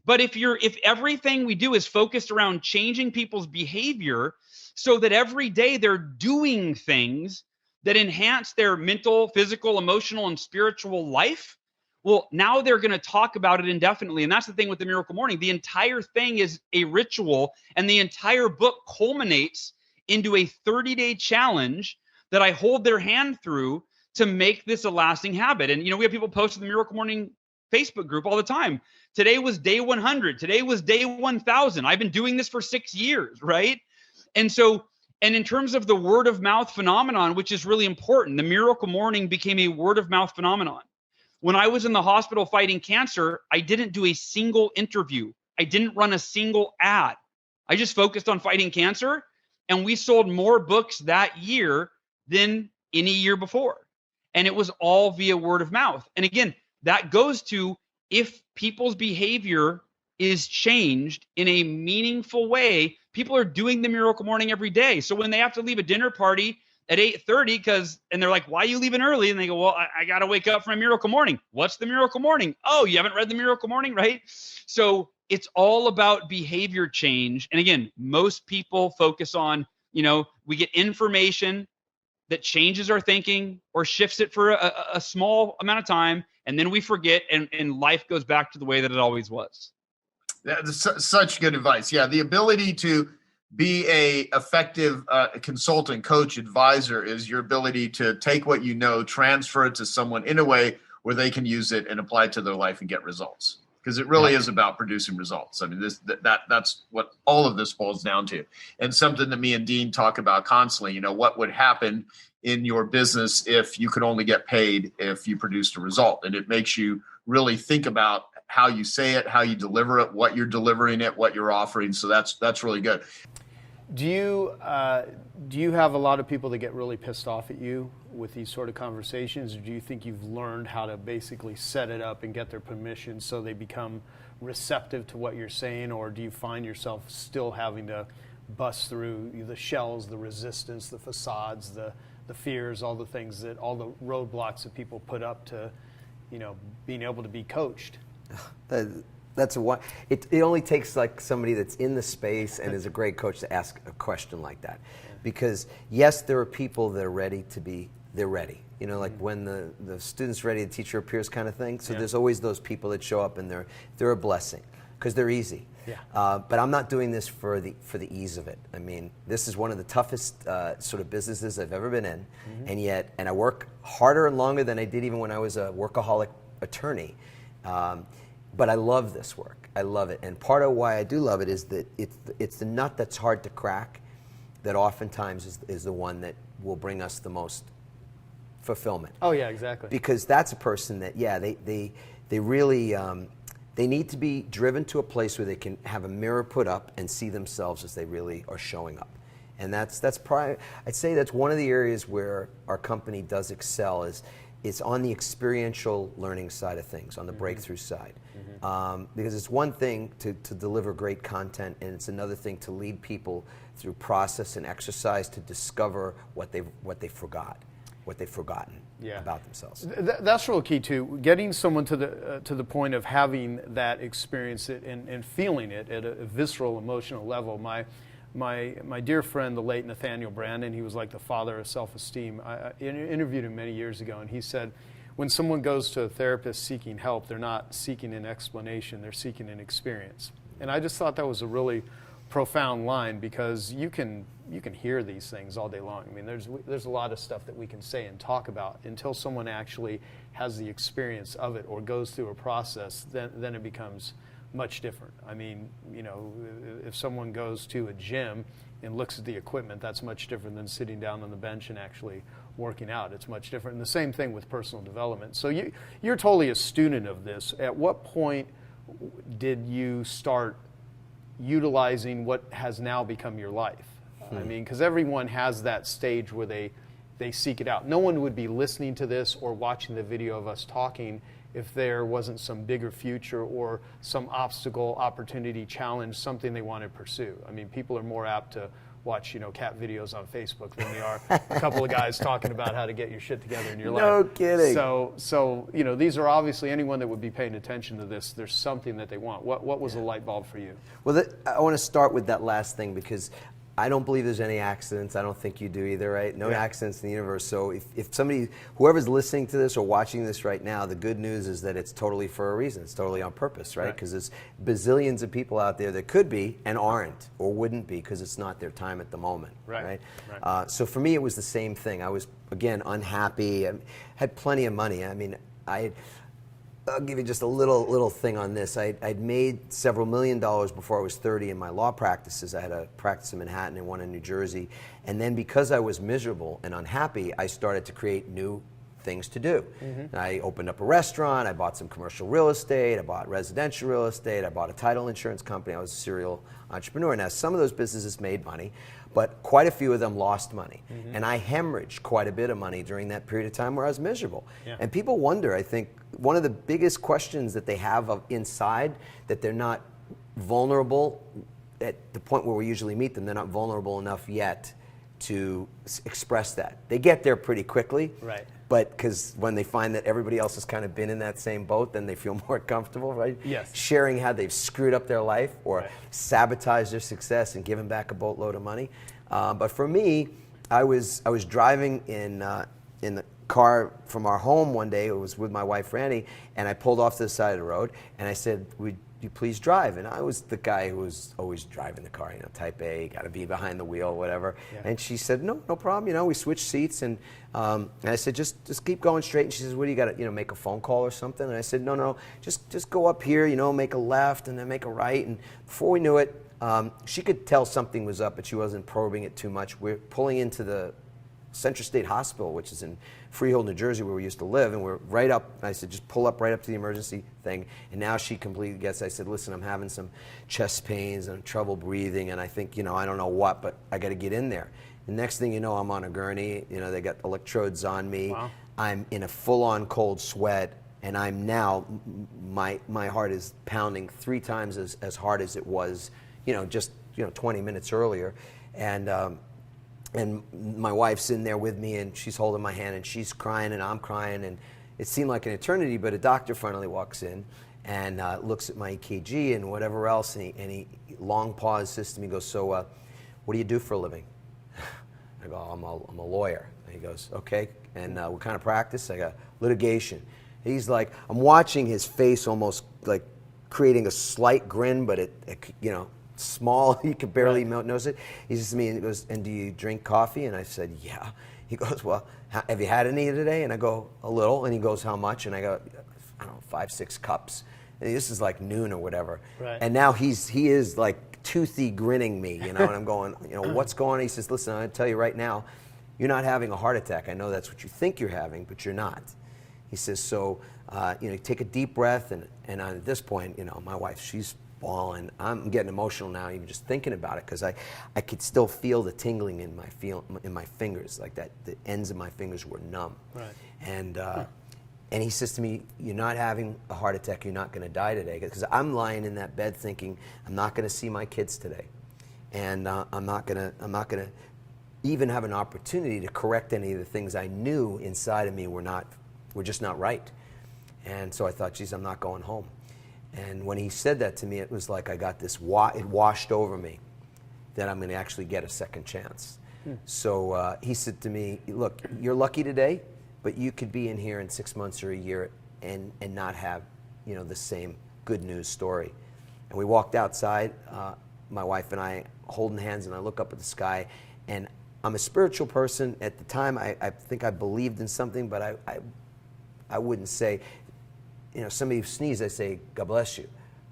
But if everything we do is focused around changing people's behavior so that every day they're doing things that enhance their mental, physical, emotional, and spiritual life, well, now they're going to talk about it indefinitely. And that's the thing with the Miracle Morning. The entire thing is a ritual, and the entire book culminates into a 30-day challenge that I hold their hand through to make this a lasting habit. And, we have people post in the Miracle Morning Facebook group all the time. Today was day 100. Today was day 1000. I've been doing this for 6 years, right? And in terms of the word of mouth phenomenon, which is really important, the Miracle Morning became a word of mouth phenomenon. When I was in the hospital fighting cancer, I didn't do a single interview. I didn't run a single ad. I just focused on fighting cancer, and we sold more books that year than any year before. And it was all via word of mouth. And again, that goes to if people's behavior is changed in a meaningful way, people are doing the Miracle Morning every day. So when they have to leave a dinner party at 8:30 and they're like, why are you leaving early? And they go, well, I got to wake up for my Miracle Morning. What's the Miracle Morning? Oh, you haven't read the Miracle Morning, right? So it's all about behavior change. And again, most people focus on, we get information that changes our thinking or shifts it for a small amount of time, and then we forget, and life goes back to the way that it always was. That's such good advice. Yeah, the ability to be a effective consultant, coach, advisor is your ability to take what you know, transfer it to someone in a way where they can use it and apply it to their life and get results. Because it really is about producing results. I mean, that's what all of this boils down to. And something that me and Dean talk about constantly, what would happen in your business if you could only get paid if you produced a result. And it makes you really think about how you say it, how you deliver it, what you're delivering it, what you're offering. So that's really good. Do you have a lot of people that get really pissed off at you with these sort of conversations, or do you think you've learned how to basically set it up and get their permission so they become receptive to what you're saying, or do you find yourself still having to bust through the shells, the resistance, the facades, the fears, all the things that, all the roadblocks that people put up to, being able to be coached? That's it only takes like somebody that's in the space and is a great coach to ask a question like that. Because yes, there are people that are ready they're ready. Like when the student's ready, the teacher appears kind of thing. So there's always those people that show up and they're a blessing because they're easy. Yeah. But I'm not doing this for the ease of it. I mean, this is one of the toughest sort of businesses I've ever been in. And I work harder and longer than I did even when I was a workaholic attorney. But I love this work. I love it. And part of why I do love it is that it's the nut that's hard to crack that oftentimes is the one that will bring us the most fulfillment. Oh, yeah, exactly. Because that's a person that, they really, they need to be driven to a place where they can have a mirror put up and see themselves as they really are showing up. And that's probably, I'd say that's one of the areas where our company does excel is it's on the experiential learning side of things, on the breakthrough side. Because it's one thing to deliver great content, and it's another thing to lead people through process and exercise to discover what they've forgotten about themselves. That's real key too. Getting someone to the point of having that experience and feeling it at a visceral, emotional level. My dear friend, the late Nathaniel Brandon, he was like the father of self-esteem. I interviewed him many years ago, and he said, when someone goes to a therapist seeking help, they're not seeking an explanation, they're seeking an experience. And I just thought that was a really profound line, because you can hear these things all day long. I mean, there's a lot of stuff that we can say and talk about until someone actually has the experience of it or goes through a process, then it becomes much different. I mean, if someone goes to a gym and looks at the equipment, that's much different than sitting down on the bench and actually working out. It's much different. And the same thing with personal development. So you're totally a student of this. At what point did you start, utilizing what has now become your life. I mean, because everyone has that stage where they seek it out. No one would be listening to this or watching the video of us talking if there wasn't some bigger future or some obstacle, opportunity, challenge, something they want to pursue. I mean, people are more apt to watch, cat videos on Facebook than they are a couple of guys talking about how to get your shit together in your life. No kidding. So these are obviously, anyone that would be paying attention to this, there's something that they want. What was the light bulb for you? Well, I want to start with that last thing, because I don't believe there's any accidents. I don't think you do either, right? No accidents in the universe. So if somebody, whoever's listening to this or watching this right now, the good news is that it's totally for a reason. It's totally on purpose, right? Because there's bazillions of people out there that could be and aren't or wouldn't be because it's not their time at the moment, right? So for me, it was the same thing. I was, again, unhappy. I had plenty of money. I mean, I'll give you just a little thing on this. I'd made several $1 million before I was 30 in my law practices. I had a practice in Manhattan and one in New Jersey. And then because I was miserable and unhappy, I started to create new things to do. I opened up a restaurant, I bought some commercial real estate, I bought residential real estate, I bought a title insurance company. I was a serial entrepreneur. Now, some of those businesses made money, but quite a few of them lost money. And I hemorrhaged quite a bit of money during that period of time where I was miserable. And people wonder, I think, one of the biggest questions that they have inside, that they're not vulnerable at the point where we usually meet them, they're not vulnerable enough yet to express that. They get there pretty quickly, but because when they find that everybody else has kind of been in that same boat, then they feel more comfortable, right? Sharing how they've screwed up their life or sabotaged their success and given back a boatload of money. But for me, I was driving in the car from our home one day. It was with my wife Randy, and I pulled off to the side of the road and I said, "Would you please drive?" And I was the guy who was always driving the car, type A, got to be behind the wheel, whatever. And she said, no problem. We switched seats, and I said, just keep going straight. And she says, "What do you got to, make a phone call or something?" And I said, no, just go up here, make a left and then make a right. And before we knew it, she could tell something was up, but she wasn't probing it too much. We're pulling into the Central State Hospital, which is in Freehold, New Jersey, where we used to live, and we're right up. I said, just pull up right up to the emergency thing. And now she completely gets. I said, "Listen, I'm having some chest pains and trouble breathing, and I think, I don't know what, but I got to get in there." The next thing you know, I'm on a gurney. They got electrodes on me. Wow. I'm in a full-on cold sweat, and I'm now, my heart is pounding 3 times as hard as it was, just 20 minutes earlier, and my wife's in there with me, and she's holding my hand, and she's crying, and I'm crying, and it seemed like an eternity, but a doctor finally walks in and looks at my EKG and whatever else, and he long pause says to me, he goes, "So what do you do for a living?" I go, I'm a lawyer. And he goes, "Okay, and what kind of practice?" I go, "Litigation." He's like, I'm watching his face almost like creating a slight grin, but it small, you could barely notice it. He says to me, and he goes, "And do you drink coffee?" And I said, "Yeah." He goes, "Well, have you had any today?" And I go, "A little." And he goes, "How much?" And I go, "I don't know, 5-6 cups." And this is like noon or whatever. And now he is like toothy grinning me, and I'm going, "What's going on?" He says, "Listen, I'm going to tell you right now, you're not having a heart attack. I know that's what you think you're having, but you're not." He says, "So, take a deep breath." And at this point, my wife, she's bawling. I'm getting emotional now, even just thinking about it, because I could still feel the tingling in my fingers, like that. The ends of my fingers were numb. And he says to me, "You're not having a heart attack. You're not going to die today." Because I'm lying in that bed thinking, I'm not going to see my kids today, and I'm not going to even have an opportunity to correct any of the things I knew inside of me were just not right. And so I thought, geez, I'm not going home. And when he said that to me, it was like I got this, it washed over me that I'm going to actually get a second chance. So he said to me, "Look, you're lucky today, but you could be in here in 6 months or a year and not have, the same good news story." And we walked outside, my wife and I holding hands, and I look up at the sky, and I'm a spiritual person. At the time, I think I believed in something, but I wouldn't say, somebody sneezed, I say, "God bless you."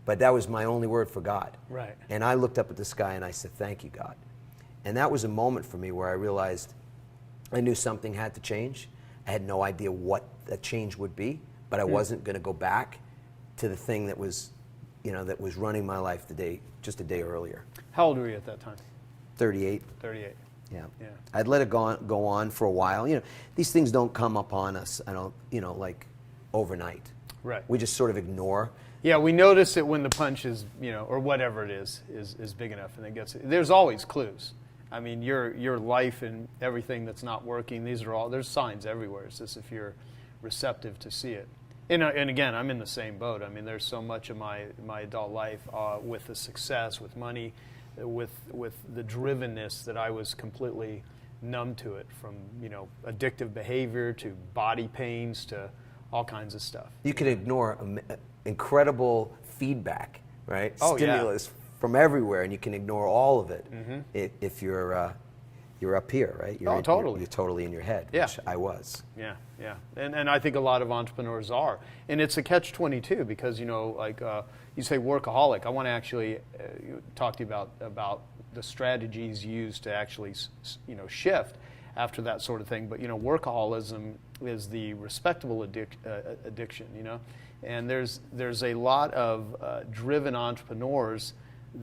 But that was my only word for God. And I looked up at the sky and I said, "Thank you, God." And that was a moment for me where I realized I knew something had to change. I had no idea what that change would be, but I wasn't going to go back to the thing that was that was running my life just a day earlier. How old were you at that time? 38. 38. Yeah. Yeah. I'd let it go on for a while. These things don't come upon us, like overnight. Right. We just sort of ignore. Yeah, we notice it when the punch is, or whatever it is big enough, and it gets. There's always clues. I mean, your life and everything that's not working. There's signs everywhere. It's just if you're receptive to see it. And again, I'm in the same boat. I mean, there's so much of my adult life with the success, with money, with the drivenness that I was completely numb to it, from addictive behavior to body pains to all kinds of stuff. You can ignore incredible feedback, right? Oh, Stimulus from everywhere, and you can ignore all of it if you're up here, right? Totally. You're totally in your head, which I was. Yeah, yeah. And I think a lot of entrepreneurs are. And it's a catch-22 because, you say workaholic. I want to actually talk to you about the strategies used to actually, shift after that sort of thing. But, workaholism is the respectable addiction, And there's a lot of driven entrepreneurs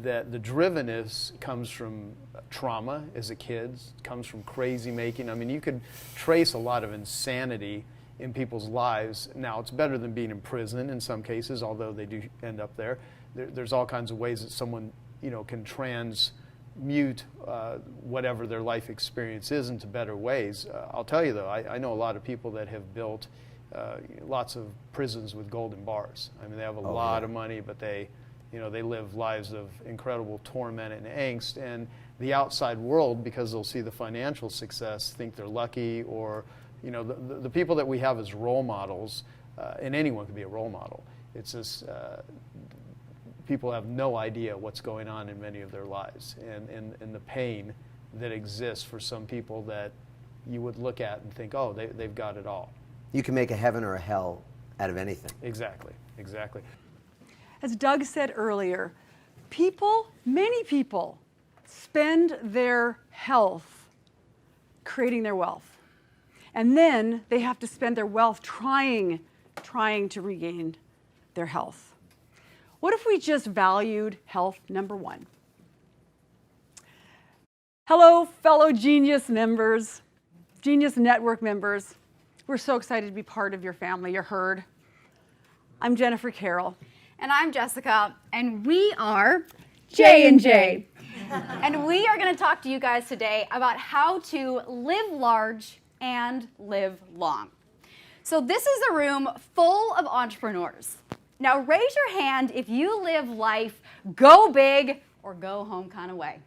that the drivenness comes from trauma as a kid, comes from crazy making. I mean, you could trace a lot of insanity in people's lives. Now, it's better than being in prison in some cases, although they do end up there. There's all kinds of ways that someone, can transmute whatever their life experience is into better ways. I'll tell you, though, I know a lot of people that have built lots of prisons with golden bars. I mean, they have a lot of money, but they live lives of incredible torment and angst, and the outside world, because they'll see the financial success, think they're lucky, or the people that we have as role models, and anyone can be a role model. It's just people have no idea what's going on in many of their lives, and the pain that exists for some people that you would look at and think, oh, they've got it all. You can make a heaven or a hell out of anything. Exactly. As Doug said earlier, many people spend their health creating their wealth. And then they have to spend their wealth trying to regain their health. What if we just valued health number one? Hello, fellow Genius members, Genius Network members. We're so excited to be part of your family, your herd. I'm Jennifer Carroll. And I'm Jessica, and we are J&J. And we are going to talk to you guys today about how to live large and live long. So this is a room full of entrepreneurs. Now raise your hand if you live life go big or go home kind of way.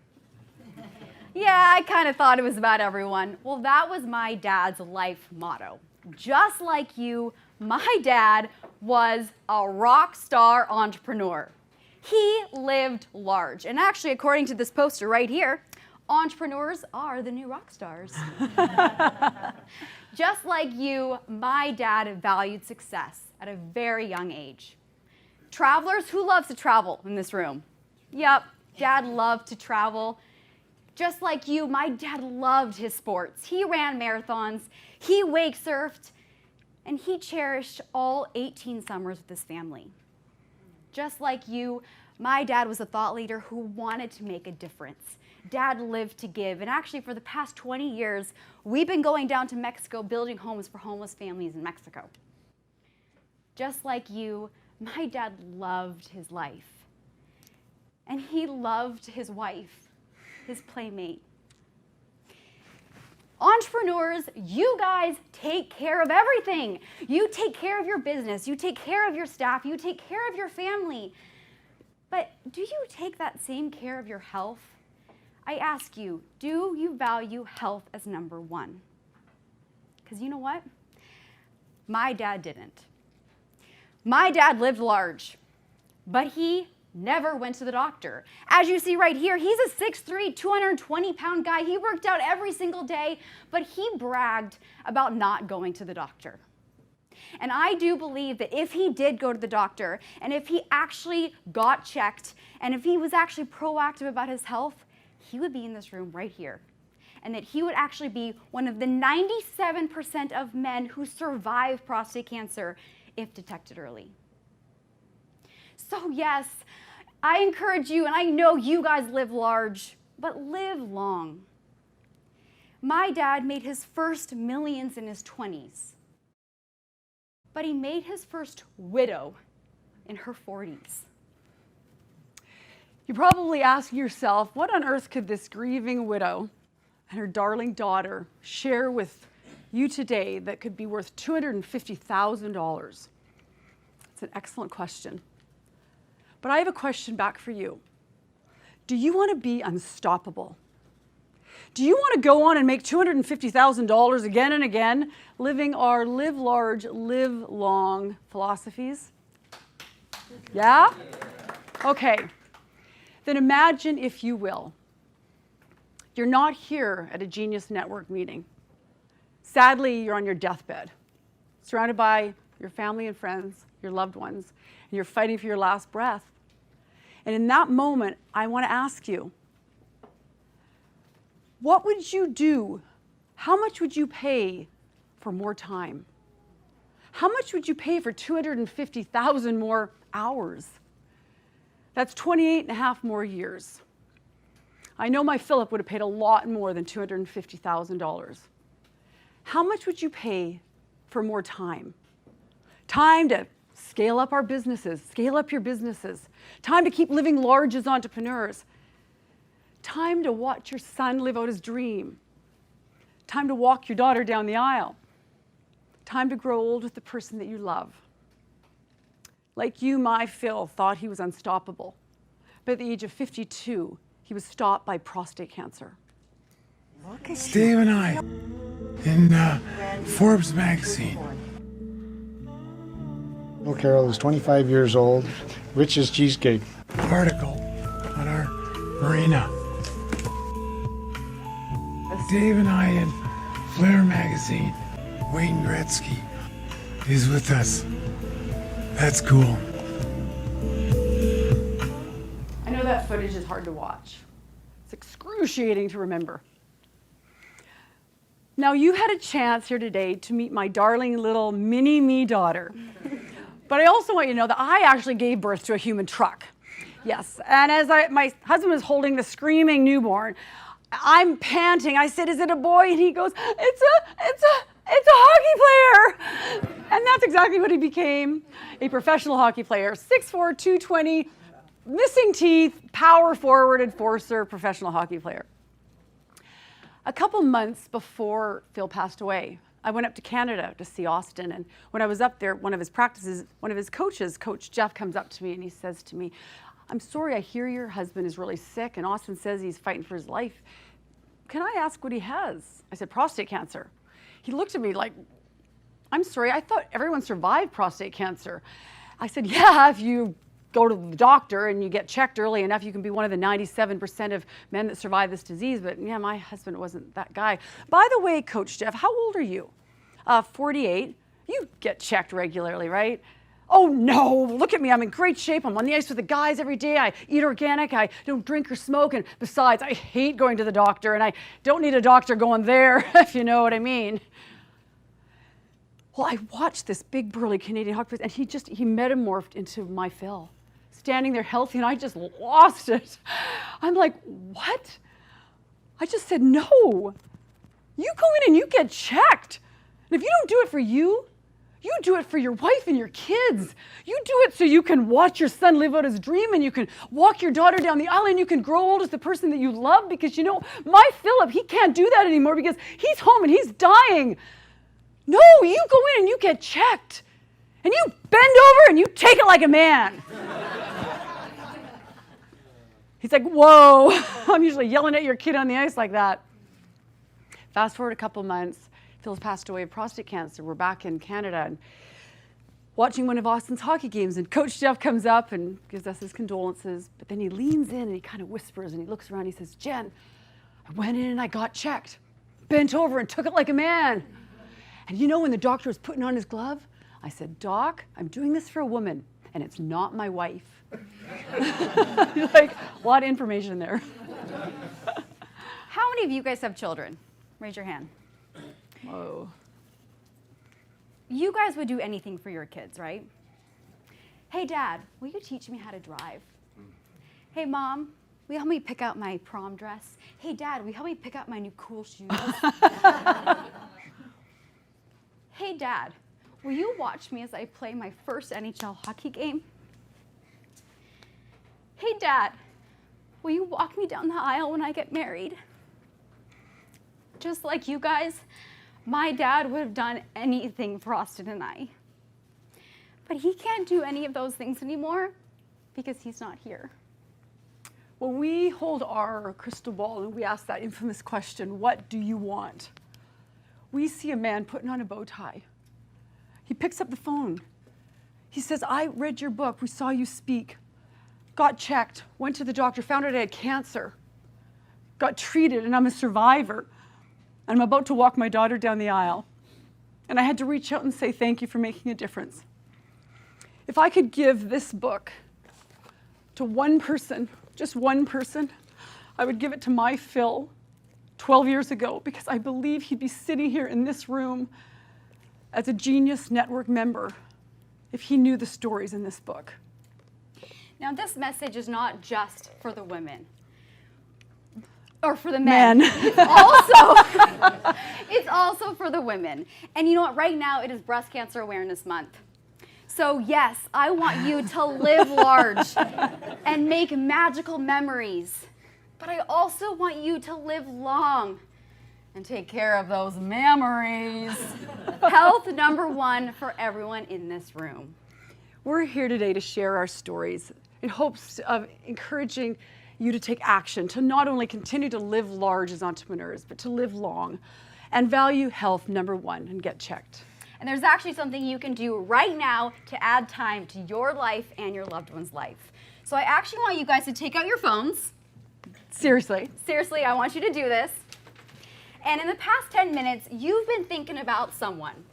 Yeah, I kind of thought it was about everyone. Well, that was my dad's life motto. Just like you, my dad was a rock star entrepreneur. He lived large. And actually, according to this poster right here, entrepreneurs are the new rock stars. Just like you, my dad valued success at a very young age. Travelers, who loves to travel in this room? Yep, Dad loved to travel. Just like you, my dad loved his sports. He ran marathons, he wake surfed, and he cherished all 18 summers with his family. Just like you, my dad was a thought leader who wanted to make a difference. Dad lived to give, and actually for the past 20 years, we've been going down to Mexico building homes for homeless families in Mexico. Just like you, my dad loved his life. And he loved his wife, his playmate. Entrepreneurs, you guys take care of everything. You take care of your business, you take care of your staff, you take care of your family. But do you take that same care of your health? I ask you, do you value health as number one? Because you know what? My dad didn't. My dad lived large, but he never went to the doctor. As you see right here, he's a 6'3", 220-pound guy. He worked out every single day, but he bragged about not going to the doctor. And I do believe that if he did go to the doctor, and if he actually got checked, and if he was actually proactive about his health, he would be in this room right here. And that he would actually be one of the 97% of men who survive prostate cancer if detected early. So yes, I encourage you, and I know you guys live large, but live long. My dad made his first millions in his 20s, but he made his first widow in her 40s. You're probably asking yourself, what on earth could this grieving widow and her darling daughter share with you today that could be worth $250,000? It's an excellent question. But I have a question back for you. Do you want to be unstoppable? Do you want to go on and make $250,000 again and again, living our live large, live long philosophies? Yeah? Okay. Then imagine, if you will, you're not here at a Genius Network meeting. Sadly, you're on your deathbed, surrounded by your family and friends, your loved ones, and you're fighting for your last breath. And in that moment, I want to ask you, what would you do? How much would you pay for more time? How much would you pay for 250,000 more hours? That's 28 and a half more years. I know my Philip would have paid a lot more than $250,000. How much would you pay for more time? Time to scale up our businesses, scale up your businesses. Time to keep living large as entrepreneurs. Time to watch your son live out his dream. Time to walk your daughter down the aisle. Time to grow old with the person that you love. Like you, my Phil thought he was unstoppable. But at the age of 52, he was stopped by prostate cancer. Steve and I in Forbes magazine. Bill Carroll is 25 years old, richest cheesecake. Article on our marina. Dave and I in Flair magazine. Wayne Gretzky is with us. That's cool. I know that footage is hard to watch. It's excruciating to remember. Now, you had a chance here today to meet my darling little mini-me daughter. But I also want you to know that I actually gave birth to a human truck. Yes, and as my husband was holding the screaming newborn, I'm panting. I said, "Is it a boy?" And he goes, It's a hockey player." And that's exactly what he became, a professional hockey player. 6'4", 220, missing teeth, power forward enforcer, professional hockey player. A couple months before Phil passed away, I went up to Canada to see Austin. And when I was up there, one of his practices, one of his coaches, Coach Jeff, comes up to me and he says to me, "I'm sorry, I hear your husband is really sick and Austin says he's fighting for his life. Can I ask what he has?" I said, "Prostate cancer." He looked at me like, "I'm sorry, I thought everyone survived prostate cancer." I said, "Yeah, if you go to the doctor and you get checked early enough, you can be one of the 97% of men that survive this disease. But yeah, my husband wasn't that guy." By the way, Coach Jeff, how old are you? 48. You get checked regularly, right? "Oh no, look at me, I'm in great shape. I'm on the ice with the guys every day. I eat organic, I don't drink or smoke. And besides, I hate going to the doctor and I don't need a doctor going there," if you know what I mean. Well, I watched this big burly Canadian hockey player and he metamorphed into my Phil, standing there healthy, and I just lost it. I'm like, what? I just said, no. You go in and you get checked. And if you don't do it for you, you do it for your wife and your kids. You do it so you can watch your son live out his dream and you can walk your daughter down the aisle and you can grow old as the person that you love, because you know, my Philip, he can't do that anymore because he's home and he's dying. No, you go in and you get checked. And you bend over and you take it like a man. He's like, "Whoa." I'm usually yelling at your kid on the ice like that. Fast forward a couple months, Phil's passed away of prostate cancer. We're back in Canada and watching one of Austin's hockey games, and Coach Jeff comes up and gives us his condolences, but then he leans in and he kind of whispers and he looks around and he says, "Jen, I went in and I got checked, bent over and took it like a man. And you know, when the doctor was putting on his glove, I said, 'Doc, I'm doing this for a woman and it's not my wife.'" Like, a lot of information there. How many of you guys have children? Raise your hand. Whoa. You guys would do anything for your kids, right? Hey, Dad, will you teach me how to drive? Hey, Mom, will you help me pick out my prom dress? Hey, Dad, will you help me pick out my new cool shoes? Hey, Dad, will you watch me as I play my first NHL hockey game? Hey, Dad, will you walk me down the aisle when I get married? Just like you guys, my dad would have done anything for Austin and I. But he can't do any of those things anymore because he's not here. When we hold our crystal ball and we ask that infamous question, what do you want? We see a man putting on a bow tie. He picks up the phone. He says, I read your book, we saw you speak. Got checked, went to the doctor, found out I had cancer. Got treated, and I'm a survivor. And I'm about to walk my daughter down the aisle. And I had to reach out and say thank you for making a difference. If I could give this book to one person, just one person, I would give it to my Phil 12 years ago, because I believe he'd be sitting here in this room as a Genius Network member if he knew the stories in this book. Now, this message is not just for the women. Or for the men. It's also for the women. And you know what? Right now, it is Breast Cancer Awareness Month. So yes, I want you to live large and make magical memories. But I also want you to live long and take care of those memories. Health #1 for everyone in this room. We're here today to share our stories in hopes of encouraging you to take action, to not only continue to live large as entrepreneurs, but to live long and value health #1 and get checked. And there's actually something you can do right now to add time to your life and your loved one's life. So I actually want you guys to take out your phones. Seriously, I want you to do this. And in the past 10 minutes, you've been thinking about someone.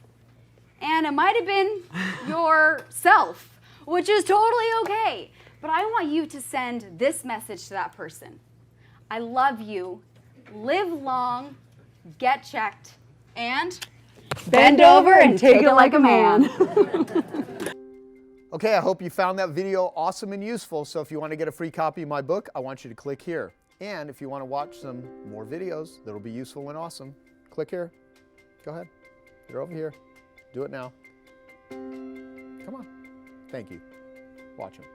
And it might have been yourself, which is totally okay. But I want you to send this message to that person. I love you, live long, get checked, and bend over and take it like a man. Okay, I hope you found that video awesome and useful. So if you want to get a free copy of my book, I want you to click here. And if you want to watch some more videos that'll be useful and awesome, click here. Go ahead. They're over here. Do it now. Come on. Thank you. Watch them.